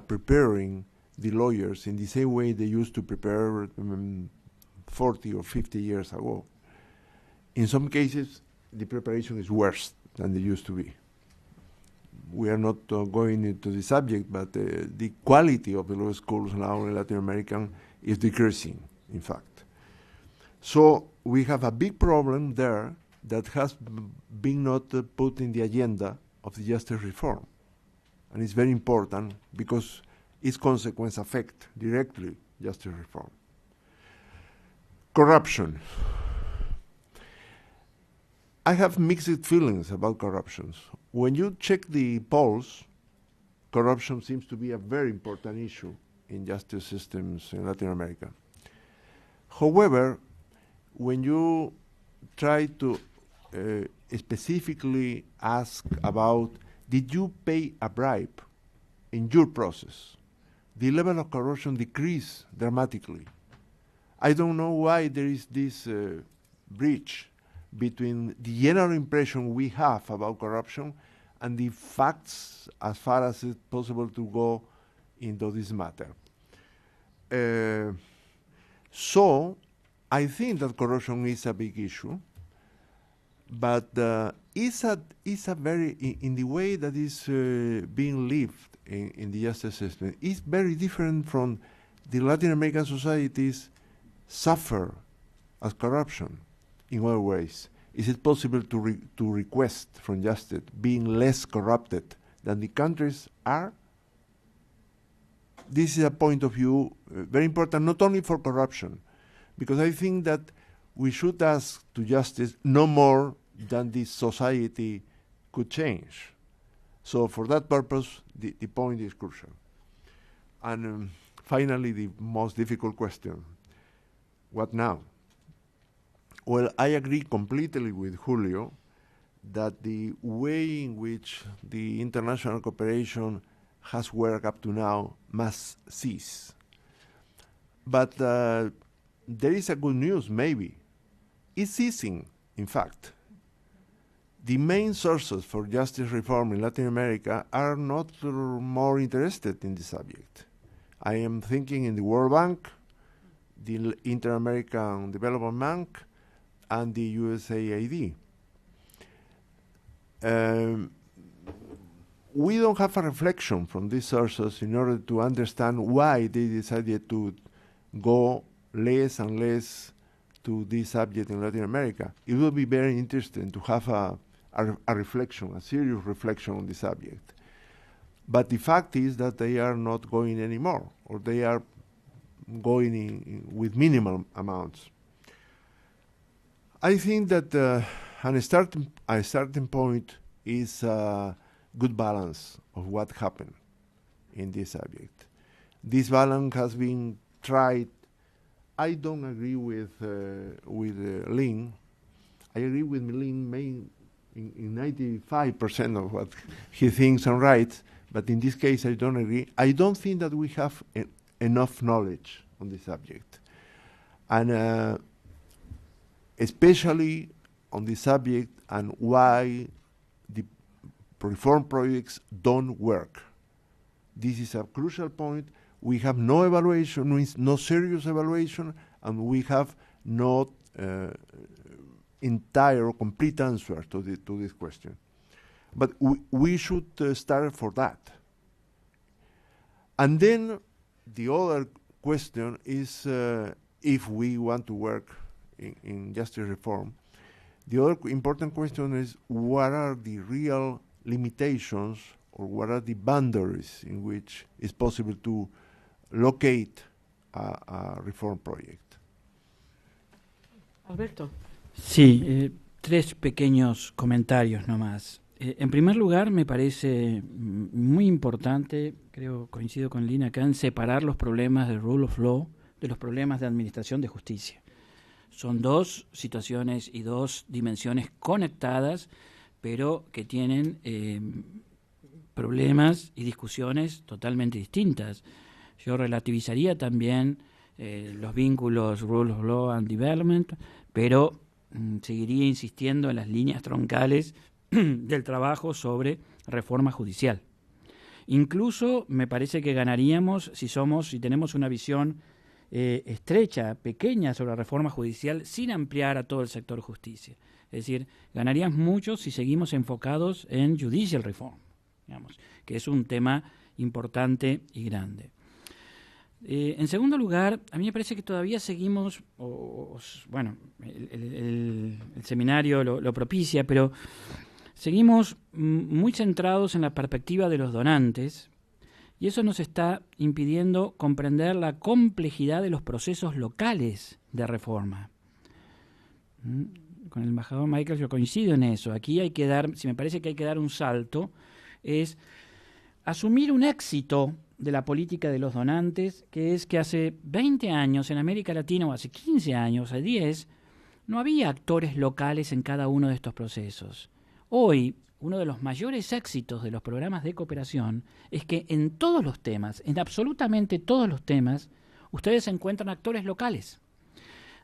preparing the lawyers in the same way they used to prepare 40 or 50 years ago. In some cases, the preparation is worse than they used to be. We are not going into the subject, but the quality of the law schools now in Latin America is decreasing, in fact. So we have a big problem there that has been not put in the agenda of the justice reform. And it's very important because its consequences affect directly justice reform. Corruption. I have mixed feelings about corruption. When you check the polls, corruption seems to be a very important issue in justice systems in Latin America. However, when you try to specifically ask about, did you pay a bribe in your process, the level of corruption decreased dramatically. I don't know why there is this breach between the general impression we have about corruption and the facts as far as it's possible to go into this matter. So I think that corruption is a big issue, but it's a very, in the way that is being lived in the justice system, is very different from the Latin American societies suffer as corruption in other ways. Is it possible to request from justice being less corrupted than the countries are? This is a point of view very important, not only for corruption, because I think that we should ask to justice no more than the society could change. So for that purpose, the point is crucial. And finally, the most difficult question, what now? Well, I agree completely with Julio that the way in which the international cooperation has worked up to now must cease. But there is a good news, maybe. It's ceasing, in fact. The main sources for justice reform in Latin America are not more interested in the subject. I am thinking in the World Bank, the Inter-American Development Bank, and the USAID. We don't have a reflection from these sources in order to understand why they decided to go less and less to this subject in Latin America. It will be very interesting to have a reflection, a serious reflection on the subject. But the fact is that they are not going anymore, or they are going with minimal amounts. I think that a starting point is a good balance of what happened in this subject. This balance has been tried. I don't agree with Lynn. I agree with Lynn in 95% of what he thinks and writes, but in this case I don't agree. I don't think that we have enough knowledge on the subject. And especially on the subject and why the reform projects don't work. This is a crucial point. We have no evaluation, no serious evaluation, and we have no entire or complete answer to this question. But we should start for that. And then the other question is if we want to work in justice reform. The other important question is what are the real limitations or what are the boundaries in which it's possible to locate a reform project. Alberto. Sí, tres pequeños comentarios nomás. En primer lugar, me parece muy importante, creo, coincido con Lina acá, en separar los problemas del rule of law de los problemas de administración de justicia. Son dos situaciones y dos dimensiones conectadas, pero que tienen problemas y discusiones totalmente distintas. Yo relativizaría también los vínculos rule of law and development, pero seguiría insistiendo en las líneas troncales del trabajo sobre reforma judicial. Incluso me parece que ganaríamos si tenemos una visión estrecha, pequeña sobre la reforma judicial sin ampliar a todo el sector justicia. Es decir, ganaríamos mucho si seguimos enfocados en judicial reform, digamos, que es un tema importante y grande. En segundo lugar, a mí me parece que todavía seguimos, el seminario lo propicia, pero seguimos muy centrados en la perspectiva de los donantes y eso nos está impidiendo comprender la complejidad de los procesos locales de reforma. Con el embajador Michael yo coincido en eso. Aquí hay que dar, si me parece que hay que dar un salto, es asumir un éxito de la política de los donantes, que es que hace 20 años en América Latina, o hace 15 años, hace 10, no había actores locales en cada uno de estos procesos. Hoy, uno de los mayores éxitos de los programas de cooperación es que en todos los temas, en absolutamente todos los temas, ustedes encuentran actores locales,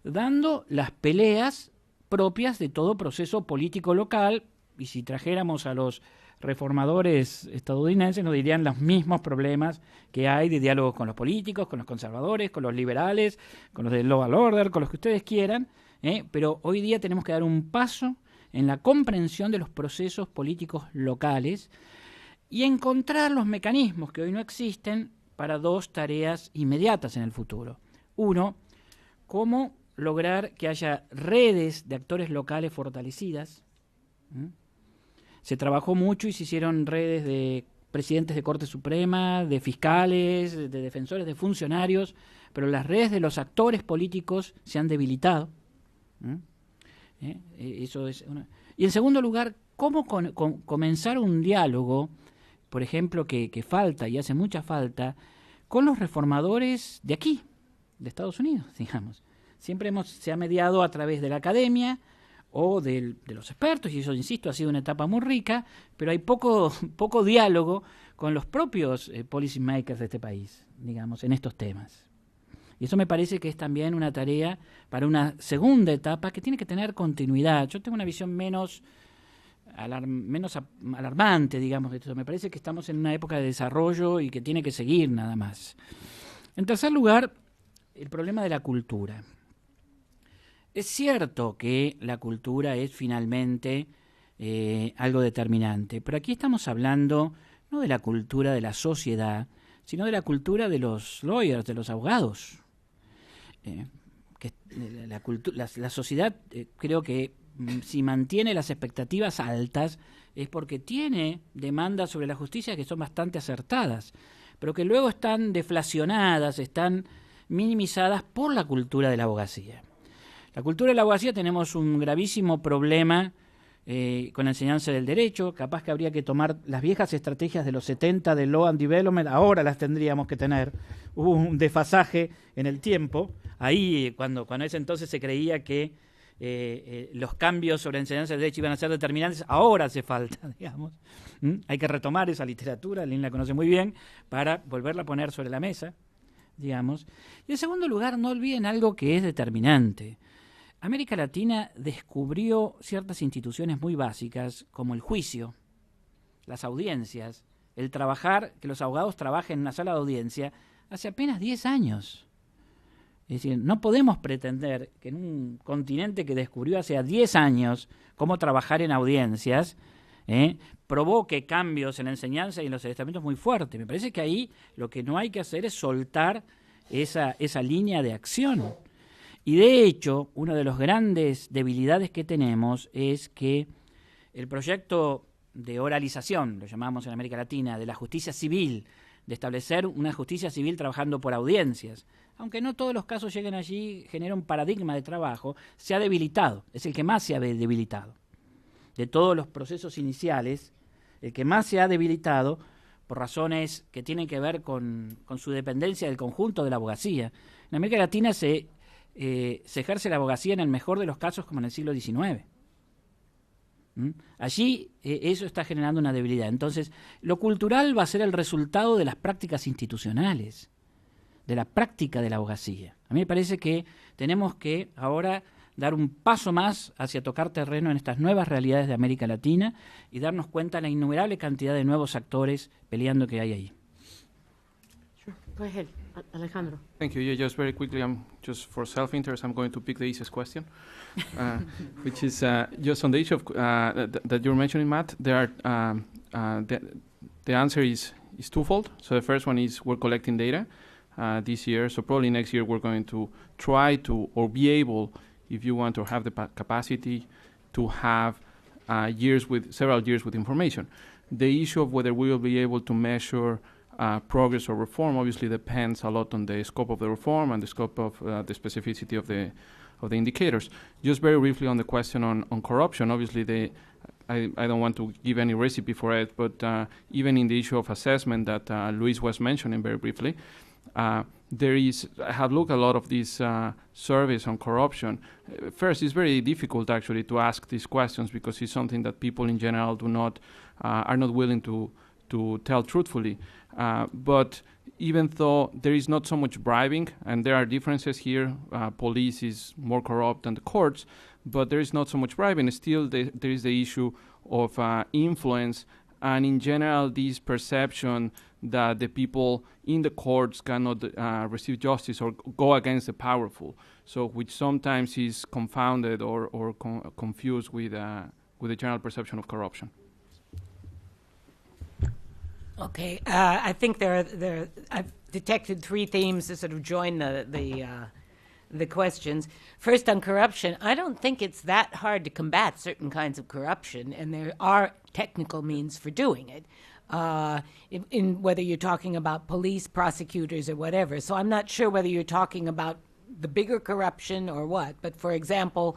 dando las peleas propias de todo proceso político local, y si trajéramos a los reformadores estadounidenses nos dirían los mismos problemas que hay de diálogo con los políticos, con los conservadores, con los liberales, con los del law and order, con los que ustedes quieran, pero hoy día tenemos que dar un paso en la comprensión de los procesos políticos locales y encontrar los mecanismos que hoy no existen para dos tareas inmediatas en el futuro. Uno, cómo lograr que haya redes de actores locales fortalecidas. Se trabajó mucho y se hicieron redes de presidentes de Corte Suprema, de fiscales, de defensores, de funcionarios, pero las redes de los actores políticos se han debilitado. Eso es una. Y en segundo lugar, cómo comenzar un diálogo, por ejemplo, que falta y hace mucha falta, con los reformadores de aquí, de Estados Unidos, digamos. Siempre se ha mediado a través de la academia o de los expertos, y eso, insisto, ha sido una etapa muy rica, pero hay poco diálogo con los propios policy makers de este país, digamos, en estos temas. Y eso me parece que es también una tarea para una segunda etapa que tiene que tener continuidad. Yo tengo una visión menos alarmante, digamos, de esto. Me parece que estamos en una época de desarrollo y que tiene que seguir nada más. En tercer lugar, el problema de la cultura. Es cierto que la cultura es finalmente algo determinante, pero aquí estamos hablando no de la cultura de la sociedad, sino de la cultura de los lawyers, de los abogados. La sociedad creo que si mantiene las expectativas altas es porque tiene demandas sobre la justicia que son bastante acertadas, pero que luego están deflacionadas, están minimizadas por la cultura de la abogacía. La cultura de la abogacía tenemos un gravísimo problema con la enseñanza del derecho. Capaz que habría que tomar las viejas estrategias de los 70 de Law and Development, ahora las tendríamos que tener. Hubo un desfasaje en el tiempo, ahí cuando ese entonces se creía que los cambios sobre la enseñanza del derecho iban a ser determinantes, ahora hace falta, digamos. Hay que retomar esa literatura, Lynn la conoce muy bien, para volverla a poner sobre la mesa, digamos. Y en segundo lugar, no olviden algo que es determinante. América Latina descubrió ciertas instituciones muy básicas, como el juicio, las audiencias, el trabajar, que los abogados trabajen en una sala de audiencia, hace apenas 10 años. Es decir, no podemos pretender que en un continente que descubrió hace 10 años cómo trabajar en audiencias, provoque cambios en la enseñanza y en los adiestramientos muy fuertes. Me parece que ahí lo que no hay que hacer es soltar esa línea de acción. Y de hecho, una de las grandes debilidades que tenemos es que el proyecto de oralización, lo llamamos en América Latina, de la justicia civil, de establecer una justicia civil trabajando por audiencias, aunque no todos los casos lleguen allí, genera un paradigma de trabajo, se ha debilitado, es el que más se ha debilitado. De todos los procesos iniciales, el que más se ha debilitado por razones que tienen que ver con su dependencia del conjunto de la abogacía. En América Latina se ejerce la abogacía en el mejor de los casos como en el siglo XIX. Allí eso está generando una debilidad. Entonces, lo cultural va a ser el resultado de las prácticas institucionales, de la práctica de la abogacía. A mí me parece que tenemos que ahora dar un paso más hacia tocar terreno en estas nuevas realidades de América Latina y darnos cuenta de la innumerable cantidad de nuevos actores peleando que hay ahí. Sure. Go ahead, Alejandro. Thank you. Yeah, just very quickly, just for self-interest, I'm going to pick the easiest question, which is just on the issue of that you're mentioning, Matt. There are the answer is twofold. So the first one is we're collecting data this year. So probably next year we're going to try to or be able, if you want to have the capacity to have several years with information. The issue of whether we will be able to measure progress or reform obviously depends a lot on the scope of the reform and the scope of the specificity of the indicators. Just very briefly on the question on corruption, obviously I don't want to give any recipe for it, but even in the issue of assessment that Luis was mentioning very briefly, I have looked at a lot of these surveys on corruption. First, it's very difficult actually to ask these questions because it's something that people in general are not willing to tell truthfully. But even though there is not so much bribing, and there are differences here, police is more corrupt than the courts, but there is not so much bribing. Still, there is the issue of influence, and in general, this perception that the people in the courts cannot receive justice or go against the powerful, so which sometimes is confounded or confused with the general perception of corruption. Okay, I think I've detected three themes that sort of join the questions. First, on corruption, I don't think it's that hard to combat certain kinds of corruption, and there are technical means for doing it, in whether you're talking about police, prosecutors, or whatever. So I'm not sure whether you're talking about the bigger corruption or what. But for example,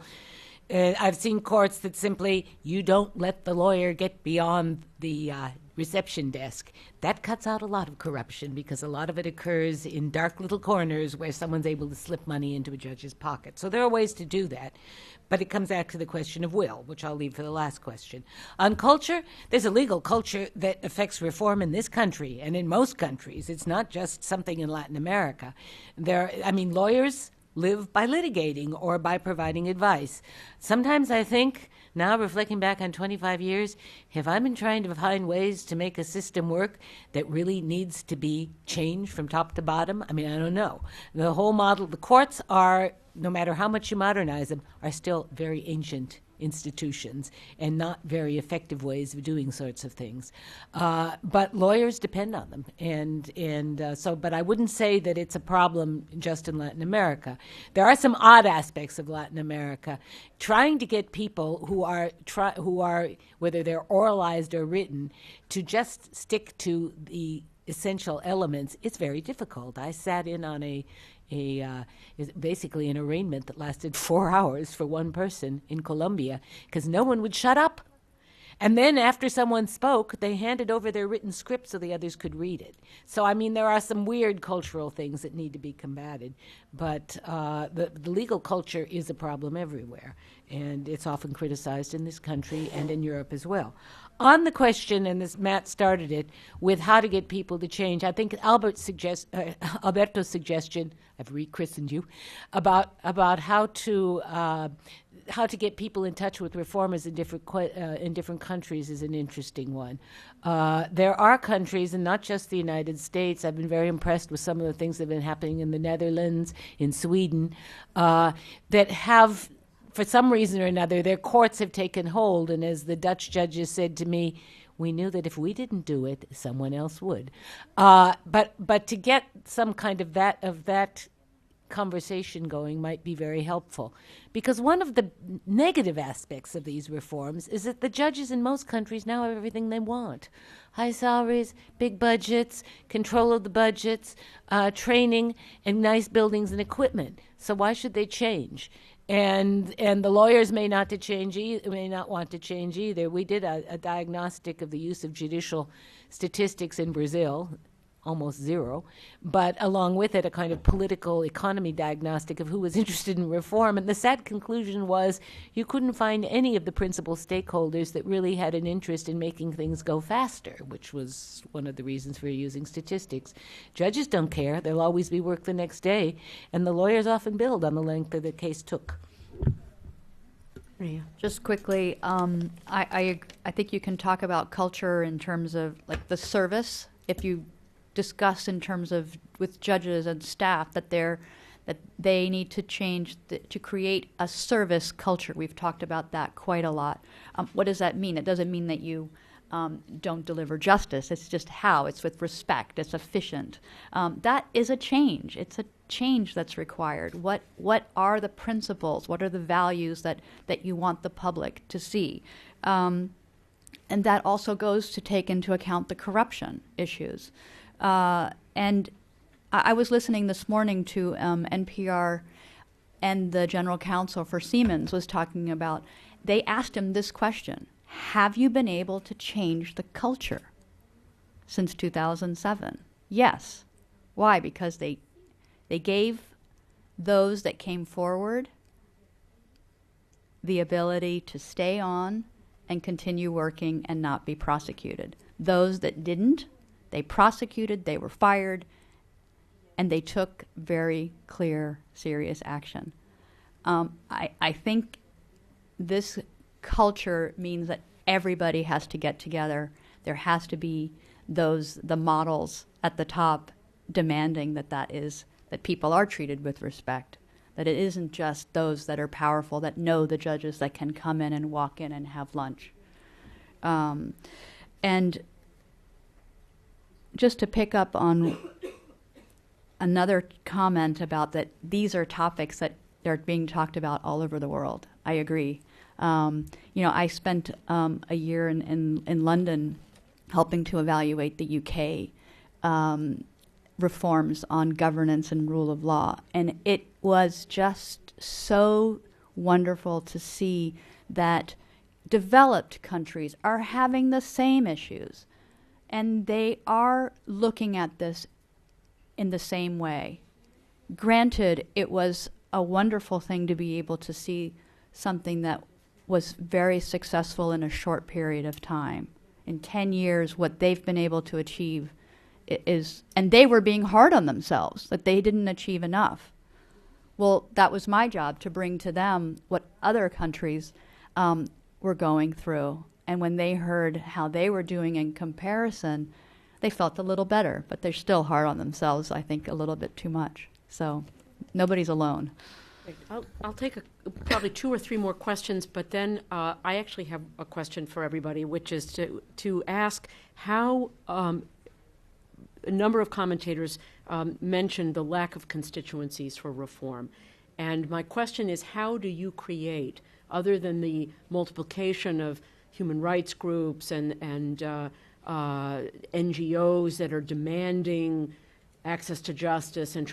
I've seen courts that simply, you don't let the lawyer get beyond the reception desk. That cuts out a lot of corruption because a lot of it occurs in dark little corners where someone's able to slip money into a judge's pocket. So there are ways to do that. But it comes back to the question of will, which I'll leave for the last question. On culture, there's a legal culture that affects reform in this country and in most countries. It's not just something in Latin America. Lawyers live by litigating or by providing advice. Sometimes I think now reflecting back on 25 years, have I been trying to find ways to make a system work that really needs to be changed from top to bottom? I mean, I don't know. The whole model, the courts are, no matter how much you modernize them, are still very ancient institutions and not very effective ways of doing sorts of things. But lawyers depend on them. But I wouldn't say that it's a problem just in Latin America. There are some odd aspects of Latin America. Trying to get people who are, whether they're oralized or written, to just stick to the essential elements, it's very difficult. I sat in on basically an arraignment that lasted 4 hours for one person in Colombia because no one would shut up. And then after someone spoke, they handed over their written script so the others could read it. So, I mean, there are some weird cultural things that need to be combated. But the legal culture is a problem everywhere. And it's often criticized in this country and in Europe as well. On the question, and this Matt started it, with how to get people to change, I think Alberto's suggestion, I've rechristened you, about how to get people in touch with reformers in different countries is an interesting one. There are countries, and not just the United States. I've been very impressed with some of the things that have been happening in the Netherlands, in Sweden, that have, for some reason or another, their courts have taken hold. And as the Dutch judges said to me, we knew that if we didn't do it, someone else would. But to get some kind of that conversation going might be very helpful. Because one of the negative aspects of these reforms is that the judges in most countries now have everything they want. High salaries, big budgets, control of the budgets, training, and nice buildings and equipment. So why should they change? And the lawyers may not want to change either. We did a diagnostic of the use of judicial statistics in Brazil, almost zero, but along with it a kind of political economy diagnostic of who was interested in reform. And the sad conclusion was you couldn't find any of the principal stakeholders that really had an interest in making things go faster, which was one of the reasons for using statistics. Judges don't care. There'll always be work the next day, and the lawyers often build on the length that the case took. Just quickly, I think you can talk about culture in terms of like the service. If you discuss in terms of with judges and staff that they need to change to create a service culture. We've talked about that quite a lot. What does that mean? It doesn't mean that you don't deliver justice. It's just how. It's with respect. It's efficient. That is a change. It's a change that's required. What are the principles? What are the values that you want the public to see? And that also goes to take into account the corruption issues. And I was listening this morning to NPR, and the general counsel for Siemens was talking about, they asked him this question: have you been able to change the culture since 2007? Yes. Why? Because they gave those that came forward the ability to stay on and continue working and not be prosecuted. Those that didn't, they prosecuted, they were fired, and they took very clear, serious action. I think this culture means that everybody has to get together. There has to be the models at the top demanding that people are treated with respect, that it isn't just those that are powerful, that know the judges that can come in and walk in and have lunch. And just to pick up on another comment about that these are topics that are being talked about all over the world. I agree. I spent a year in London helping to evaluate the UK reforms on governance and rule of law. And it was just so wonderful to see that developed countries are having the same issues. And they are looking at this in the same way. Granted, it was a wonderful thing to be able to see something that was very successful in a short period of time. In 10 years, what they've been able to achieve is, and they were being hard on themselves, that they didn't achieve enough. Well, that was my job, to bring to them what other countries were going through. And when they heard how they were doing in comparison, they felt a little better, but they're still hard on themselves, I think, a little bit too much. So nobody's alone. I'll take probably 2 or 3 more questions, but then I actually have a question for everybody, which is to ask how a number of commentators mentioned the lack of constituencies for reform. And my question is, how do you create, other than the multiplication of human rights groups and NGOs that are demanding access to justice and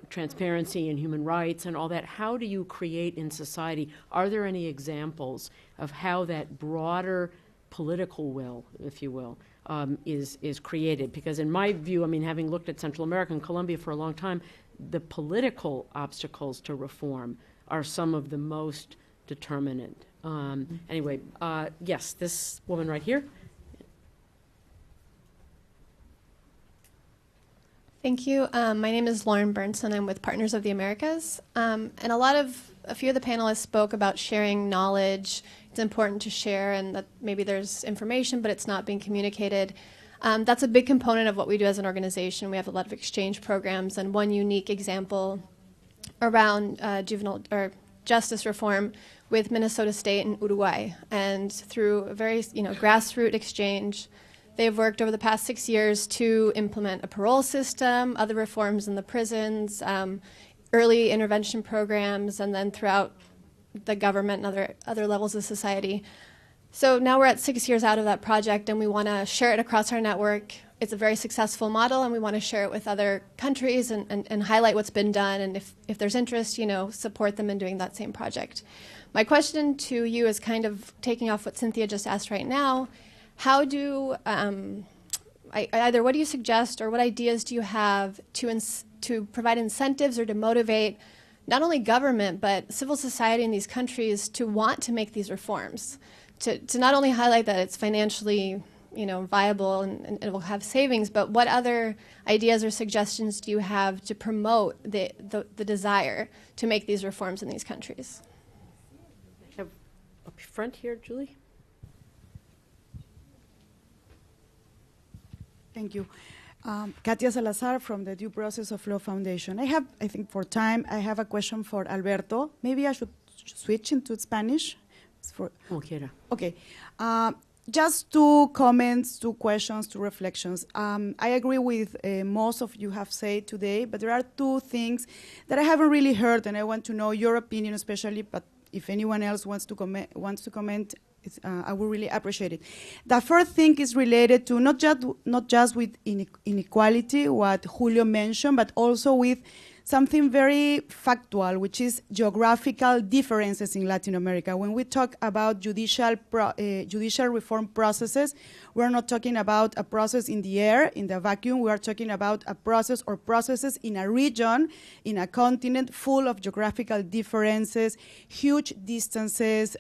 transparency and human rights and all that, how do you create in society? Are there any examples of how that broader political will, if you will, is created? Because in my view, I mean, having looked at Central America and Colombia for a long time, the political obstacles to reform are some of the most determinant. Anyway, yes, this woman right here. Thank you. My name is Lauren Burnson. I'm with Partners of the Americas. And a few of the panelists spoke about sharing knowledge. It's important to share, and that maybe there's information, but it's not being communicated. That's a big component of what we do as an organization. We have a lot of exchange programs, and one unique example around juvenile or justice reform with Minnesota State and Uruguay. And through a very grassroots exchange, they've worked over the past 6 years to implement a parole system, other reforms in the prisons, early intervention programs, and then throughout the government and other levels of society. So now we're at 6 years out of that project, and we want to share it across our network. It's a very successful model, and we want to share it with other countries and highlight what's been done, and if there's interest, support them in doing that same project. My question to you is kind of taking off what Cynthia just asked right now. How do, either what do you suggest or what ideas do you have to provide incentives or to motivate not only government but civil society in these countries to want to make these reforms, to not only highlight that it's financially viable and it will have savings, but what other ideas or suggestions do you have to promote the desire to make these reforms in these countries? I have up front here, Julie. Thank you. Katia Salazar from the Due Process of Law Foundation. I think for time, I have a question for Alberto. Maybe I should switch into Spanish. Okay. Just 2 comments, 2 questions, 2 reflections. I agree with most of you have said today, but there are 2 things that I haven't really heard, and I want to know your opinion especially, but if anyone else wants to comment, I would really appreciate it. The first thing is related to not just with inequality, what Julio mentioned, but also with something very factual, which is geographical differences in Latin America. When we talk about judicial reform processes, we're not talking about a process in the air, in the vacuum. We are talking about a process or processes in a region, in a continent full of geographical differences, huge distances,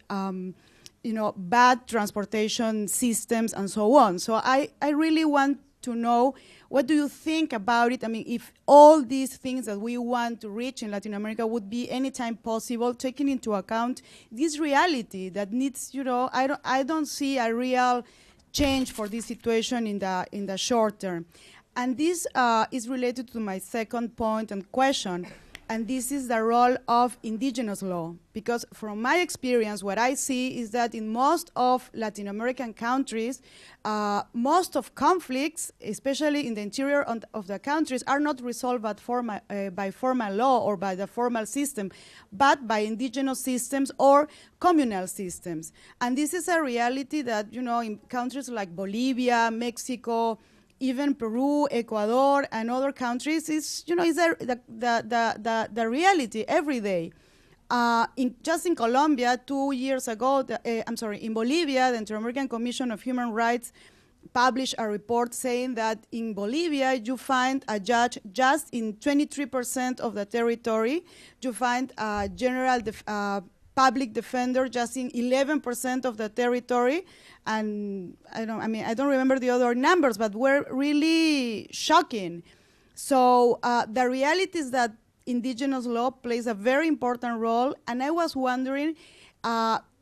bad transportation systems, and so on. So I really want to know, what do you think about it? I mean, if all these things that we want to reach in Latin America would be anytime possible, taking into account this reality that needs, I don't see a real change for this situation in the short term. And this is related to my second point and question, and this is the role of indigenous law. Because from my experience, what I see is that in most of Latin American countries, most of conflicts, especially in the interior of the countries, are not resolved by formal law or by the formal system, but by indigenous systems or communal systems. And this is a reality that, in countries like Bolivia, Mexico, even Peru, Ecuador, and other countries, is the reality every day. Just in Colombia, 2 years ago, in Bolivia, the Inter-American Commission of Human Rights published a report saying that in Bolivia, you find a judge just in 23% of the territory. You find a general public defender just in 11% of the territory. And I don't remember the other numbers, but were really shocking. So the reality is that indigenous law plays a very important role, and I was wondering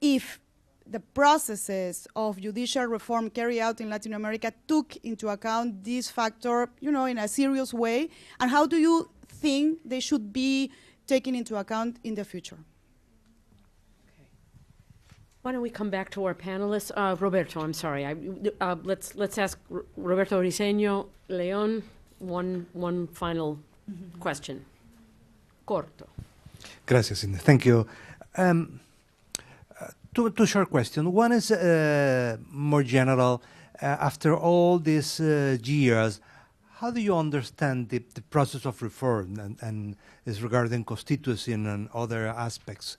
if the processes of judicial reform carried out in Latin America took into account this factor, in a serious way? And how do you think they should be taken into account in the future? Why don't we come back to our panelists? Roberto, I'm sorry. Let's ask Roberto Riseño León one final question. Corto. Gracias, Cindy. Thank you. Two short questions. One is more general. After all these years, how do you understand the process of reform and is regarding constituency and other aspects?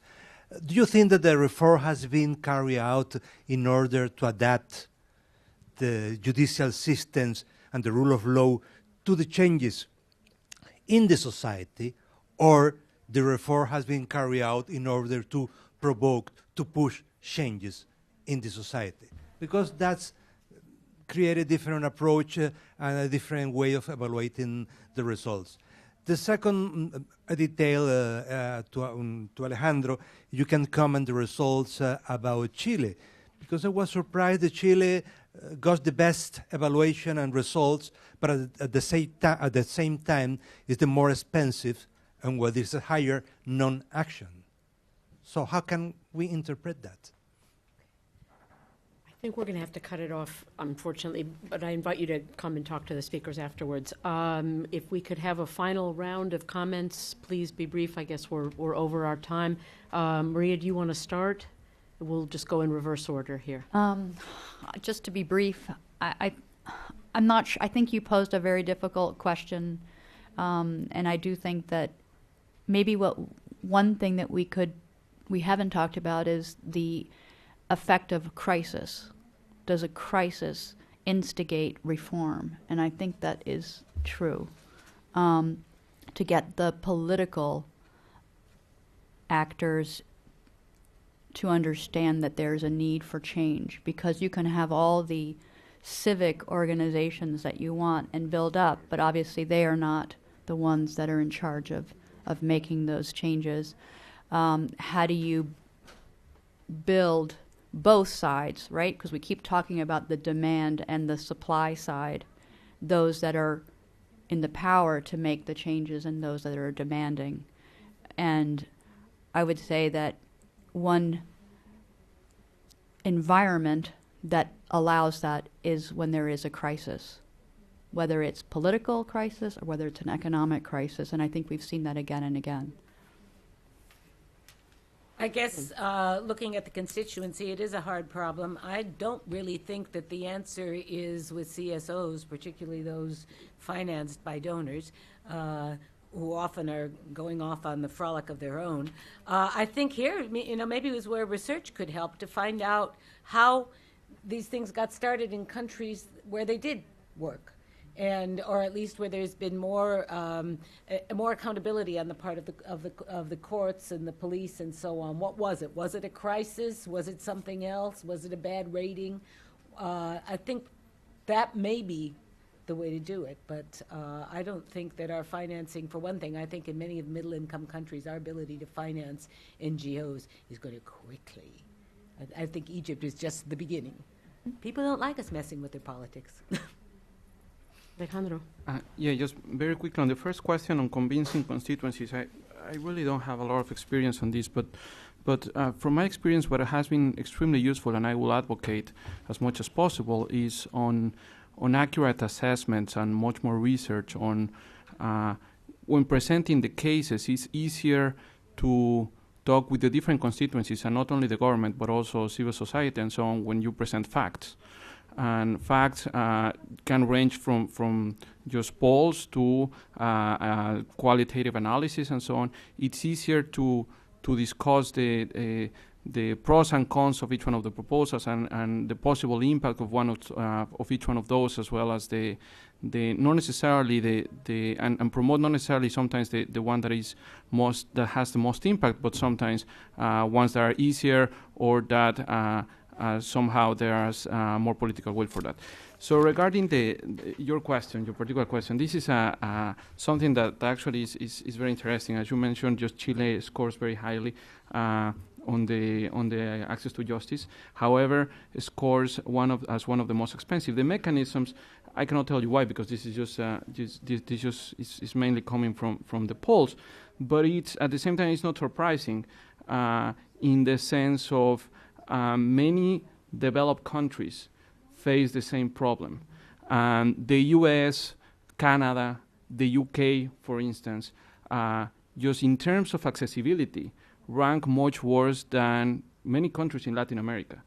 Do you think that the reform has been carried out in order to adapt the judicial systems and the rule of law to the changes in the society, or the reform has been carried out in order to to push changes in the society? Because that's created a different approach and a different way of evaluating the results. The second detail to Alejandro, you can comment the results about Chile, because I was surprised that Chile got the best evaluation and results, but at the same time is the more expensive and where there's a higher non-action. So how can we interpret that? I think we're going to have to cut it off, unfortunately, but I invite you to come and talk to the speakers afterwards. If we could have a final round of comments, please be brief. I guess we're over our time. Maria, do you want to start? We'll just go in reverse order here. Just to be brief, I'm not sure. I think you posed a very difficult question, and I do think that maybe one thing that we haven't talked about is the effect of crisis. Does a crisis instigate reform? And I think that is true. To get the political actors to understand that there's a need for change, because you can have all the civic organizations that you want and build up, but obviously they are not the ones that are in charge of making those changes. How do you build both sides, right? Because we keep talking about the demand and the supply side, those that are in the power to make the changes and those that are demanding. And I would say that one environment that allows that is when there is a crisis, whether it's political crisis or whether it's an economic crisis. And I think we've seen that again and again. I guess looking at the constituency, it is a hard problem. I don't really think that the answer is with CSOs, particularly those financed by donors, who often are going off on the frolic of their own. I think here, maybe it was where research could help to find out how these things got started in countries where they did work, or at least where there's been more accountability on the part of the courts and the police and so on. What was it? Was it a crisis? Was it something else? Was it a bad rating? I think that may be the way to do it, but I don't think that our financing, for one thing, I think in many of the middle-income countries, our ability to finance NGOs is going to quickly. I think Egypt is just the beginning. People don't like us messing with their politics. Alejandro. Yeah, just very quickly on the first question on convincing constituencies. I really don't have a lot of experience on this, but from my experience, what has been extremely useful, and I will advocate as much as possible, is on accurate assessments and much more research on when presenting the cases. It's easier to talk with the different constituencies and not only the government but also civil society and so on when you present facts. And facts can range from just polls to qualitative analysis and so on. It's easier to discuss the pros and cons of each one of the proposals and the possible impact of one of each one of those, as well as the not necessarily and promote not necessarily sometimes the one that has the most impact, but sometimes ones that are easier or that somehow there's more political will for that. So regarding your particular question, this is something that actually is very interesting. As you mentioned, just Chile scores very highly. on the access to justice. However, it scores as one of the most expensive. The mechanisms, I cannot tell you why, because this is just is mainly coming from the polls, but it's at the same time it's not surprising in the sense of many developed countries face the same problem. The U.S., Canada, the UK, for instance, just in terms of accessibility, rank much worse than many countries in Latin America.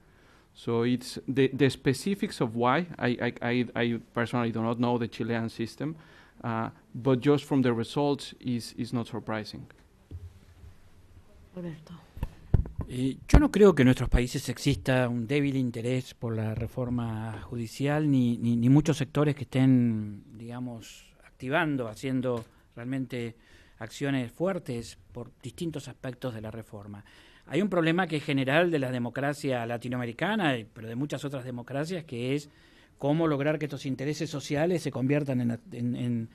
So it's the specifics of why. I personally do not know the Chilean system, but just from the results is not surprising. Yo no creo que en nuestros países exista un débil interés por la reforma judicial, ni muchos sectores que estén, digamos, activando, haciendo realmente acciones fuertes por distintos aspectos de la reforma. Hay un problema que es general de la democracia latinoamericana, pero de muchas otras democracias, que es cómo lograr que estos intereses sociales se conviertan en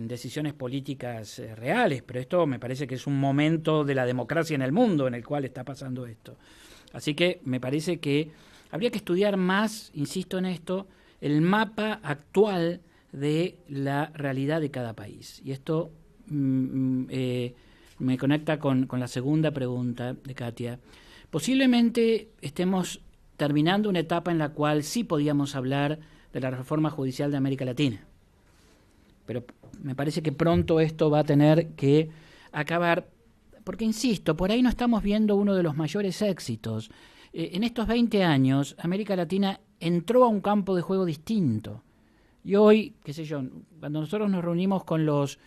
decisiones políticas reales, pero esto me parece que es un momento de la democracia en el mundo en el cual está pasando esto. Así que me parece que habría que estudiar más, insisto en esto, el mapa actual de la realidad de cada país. Y esto me conecta con la segunda pregunta de Katia. Posiblemente estemos terminando una etapa en la cual sí podíamos hablar de la reforma judicial de América Latina. Pero me parece que pronto esto va a tener que acabar, porque insisto, por ahí no estamos viendo uno de los mayores éxitos. En estos 20 años, América Latina entró a un campo de juego distinto. Y hoy, qué sé yo, cuando nosotros nos reunimos con los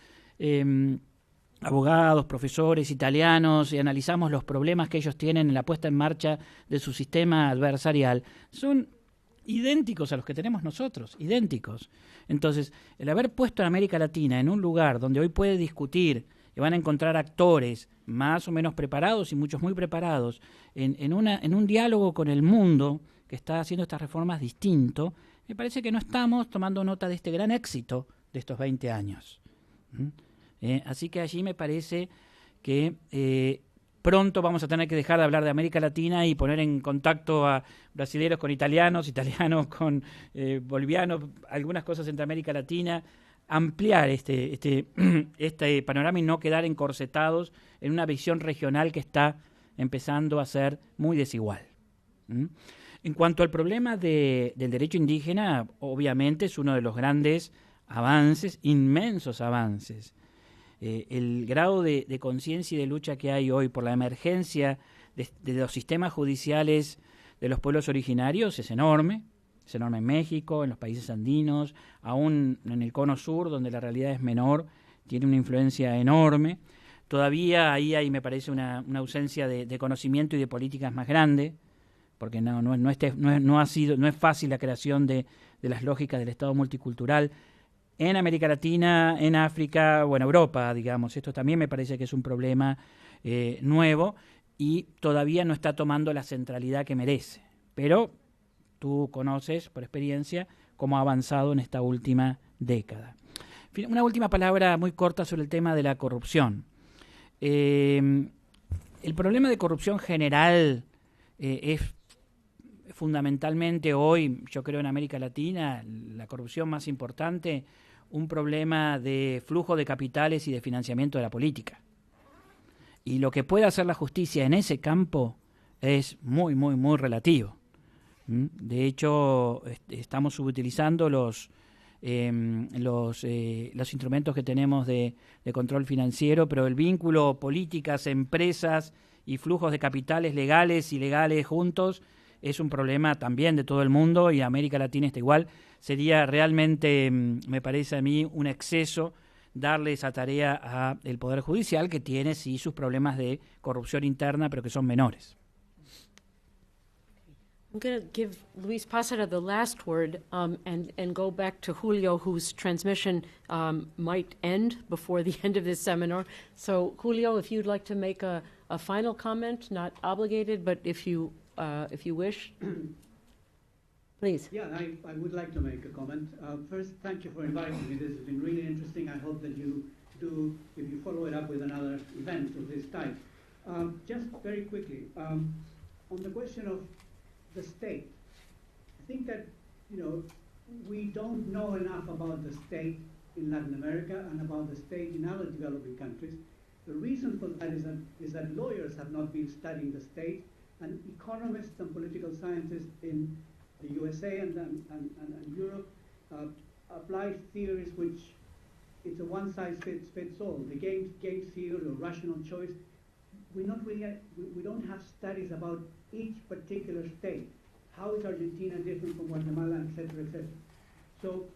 abogados, profesores italianos y analizamos los problemas que ellos tienen en la puesta en marcha de su sistema adversarial, son idénticos a los que tenemos nosotros, idénticos. Entonces, el haber puesto a América Latina en un lugar donde hoy puede discutir y van a encontrar actores más o menos preparados y muchos muy preparados en un diálogo con el mundo que está haciendo estas reformas distinto, me parece que no estamos tomando nota de este gran éxito de estos 20 años. Así que allí me parece que pronto vamos a tener que dejar de hablar de América Latina y poner en contacto a brasileños con italianos con bolivianos, algunas cosas entre América Latina, ampliar este panorama y no quedar encorsetados en una visión regional que está empezando a ser muy desigual. En cuanto al problema del derecho indígena, obviamente es uno de los grandes avances, inmensos avances. El grado de conciencia y de lucha que hay hoy por la emergencia de los sistemas judiciales de los pueblos originarios es enorme en México, en los países andinos, aún en el cono sur, donde la realidad es menor, tiene una influencia enorme. Todavía ahí hay, me parece, una ausencia de conocimiento y de políticas más grande, porque no es fácil la creación de las lógicas del Estado multicultural en América Latina, en África o en Europa, digamos. Esto también me parece que es un problema nuevo y todavía no está tomando la centralidad que merece. Pero tú conoces, por experiencia, cómo ha avanzado en esta última década. Una última palabra muy corta sobre el tema de la corrupción. El problema de corrupción general es fundamentalmente hoy, yo creo en América Latina, la corrupción más importante, un problema de flujo de capitales y de financiamiento de la política. Y lo que puede hacer la justicia en ese campo es muy, muy, muy relativo. De hecho, estamos subutilizando los instrumentos que tenemos de control financiero, pero el vínculo políticas, empresas y flujos de capitales legales y ilegales juntos es un problema también de todo el mundo y América Latina está igual. Sería realmente, me parece a mí, un exceso darle esa tarea al Poder Judicial, que tiene sí sus problemas de corrupción interna, pero que son menores. I'm going to give Luis Pásara the last word and go back to Julio, whose transmission might end before the end of this seminar. So, Julio, if you'd like to make a final comment, not obligated, but if you wish, please. Yeah, I would like to make a comment. First, thank you for inviting me. This has been really interesting. I hope that you do, if you follow it up with another event of this type. Just very quickly, on the question of the state, I think that, we don't know enough about the state in Latin America and about the state in other developing countries. The reason for that is that lawyers have not been studying the state, and economists and political scientists in the USA and Europe apply theories which it's a one-size-fits-all. The game theory or rational choice. We don't have studies about each particular state. How is Argentina different from Guatemala, et cetera, et cetera. So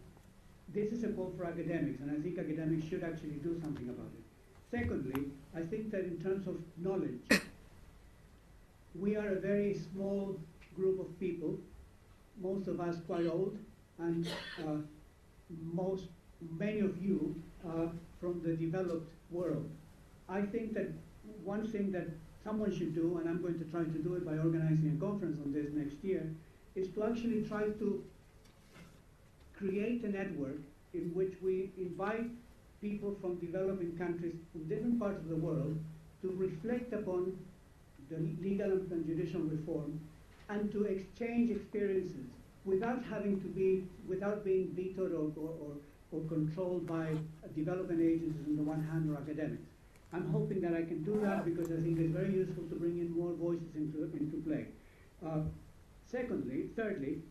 this is a call for academics, and I think academics should actually do something about it. Secondly, I think that in terms of knowledge, we are a very small group of people, most of us quite old, and many of you are from the developed world. I think that one thing that someone should do, and I'm going to try to do it by organizing a conference on this next year, is to actually try to create a network in which we invite people from developing countries from different parts of the world to reflect upon the legal and judicial reform and to exchange experiences without being vetoed or controlled by development agencies on the one hand or academics. I'm hoping that I can do that because I think it's very useful to bring in more voices into play. Thirdly,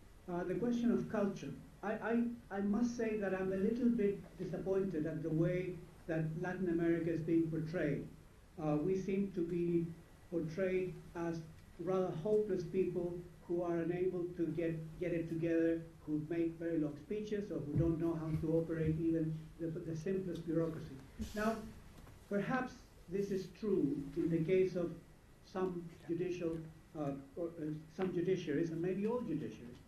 the question of culture. I must say that I'm a little bit disappointed at the way that Latin America is being portrayed. We seem to be portrayed as rather hopeless people who are unable to get it together, who make very long speeches, or who don't know how to operate even the simplest bureaucracy. Now, perhaps this is true in the case of some some judiciaries, and maybe all judiciaries,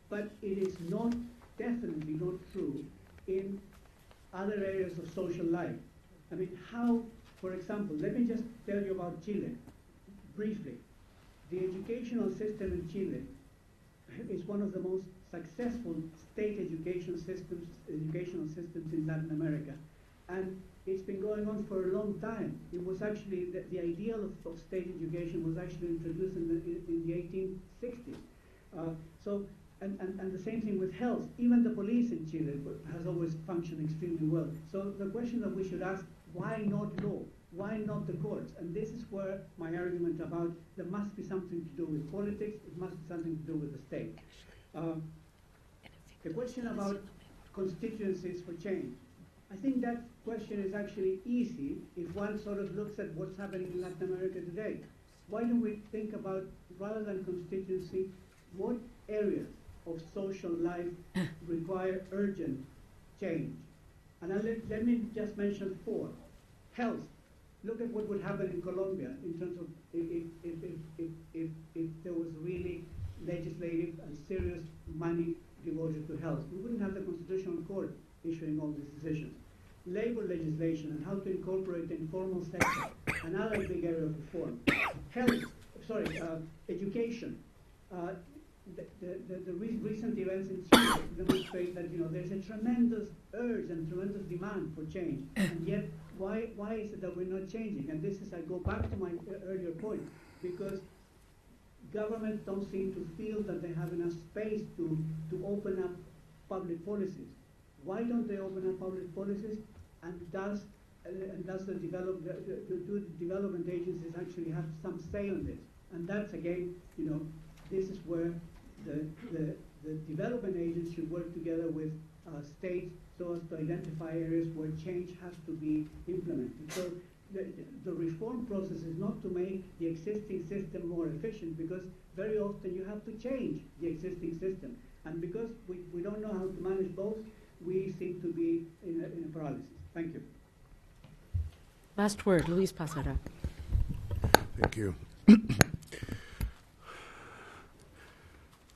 but it is definitely not true in other areas of social life. I mean, for example, let me just tell you about Chile, briefly. The educational system in Chile is one of the most successful state educational systems in Latin America. And it's been going on for a long time. It was actually, the ideal of state education was actually introduced in the 1860s. And the same thing with health. Even the police in Chile has always functioned extremely well. So the question that we should ask, why not law? Why not the courts? And this is where my argument about there must be something to do with politics, it must be something to do with the state. The question about constituencies for change. I think that question is actually easy if one sort of looks at what's happening in Latin America today. Why don't we think about, rather than constituency, what areas of social life require urgent change? And let me just mention 4. Health. Look at what would happen in Colombia in terms of if there was really legislative and serious money devoted to health. We wouldn't have the Constitutional Court issuing all these decisions. Labor legislation and how to incorporate the informal sector, another big area of reform. Education. The recent events in Chile demonstrate that there's a tremendous urge and tremendous demand for change, and yet why is it that we're not changing? And this is, I go back to my earlier point, because governments don't seem to feel that they have enough space to open up public policies. Why don't they open up public policies? And does the development agencies actually have some say on this? And that's again, this is where the development agents should work together with states so as to identify areas where change has to be implemented. So the reform process is not to make the existing system more efficient, because very often you have to change the existing system. And because we don't know how to manage both, we seem to be in a paralysis. Thank you. Last word, Luis Pasara. Thank you.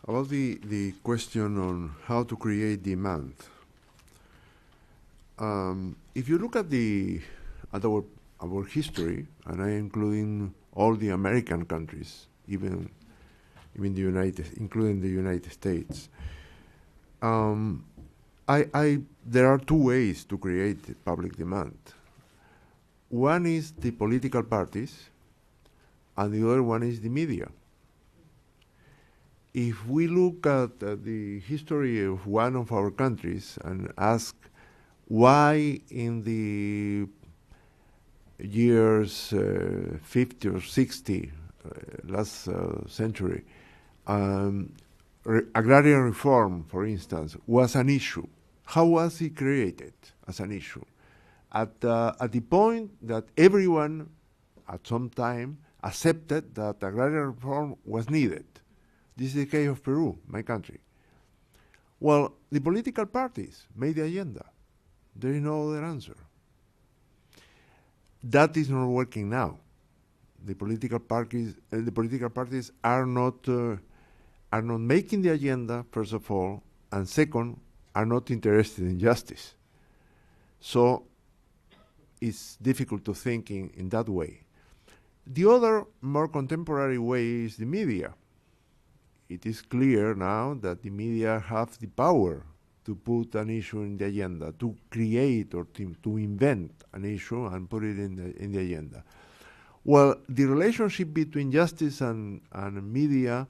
About the question on how to create demand. If you look at our history, and I'm including all the American countries, even including the United States, there are 2 ways to create public demand. One is the political parties and the other one is the media. If we look at the history of one of our countries and ask why in the years 50 or 60, last century, agrarian reform, for instance, was an issue. How was it created as an issue? At the point that everyone, at some time, accepted that agrarian reform was needed. This is the case of Peru, my country. Well, the political parties made the agenda. There is no other answer. That is not working now. The political parties are not making the agenda, first of all, and second, are not interested in justice. So it's difficult to think in that way. The other more contemporary way is the media. It is clear now that the media have the power to put an issue in the agenda, to create or to invent an issue and put it in the agenda. Well, the relationship between justice and media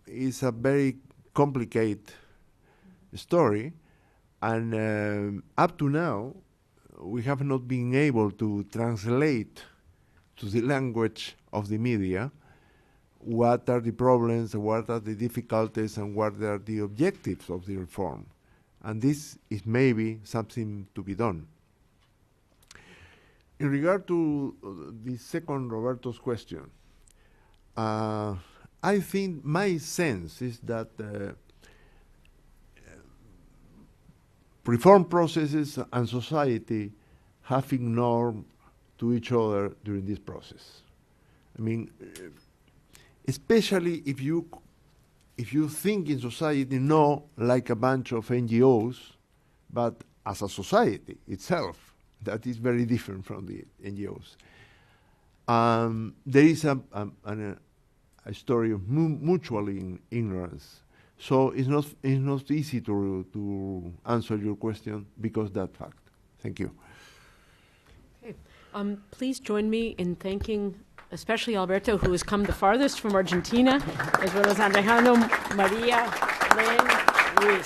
is a very complicated story, and up to now, we have not been able to translate to the language of the media what are the problems, what are the difficulties, and what are the objectives of the reform. And this is maybe something to be done. In regard to the second Roberto's question, I think my sense is that reform processes and society have ignored to each other during this process. I mean, especially if you think in society not like a bunch of NGOs, but as a society itself, that is very different from the NGOs. There is a story of mutual ignorance. So it's not easy to answer your question because of that fact. Thank you. Okay. Please join me in thanking especially Alberto, who has come the farthest from Argentina, as well as Alejandro, Maria, Len, Luis.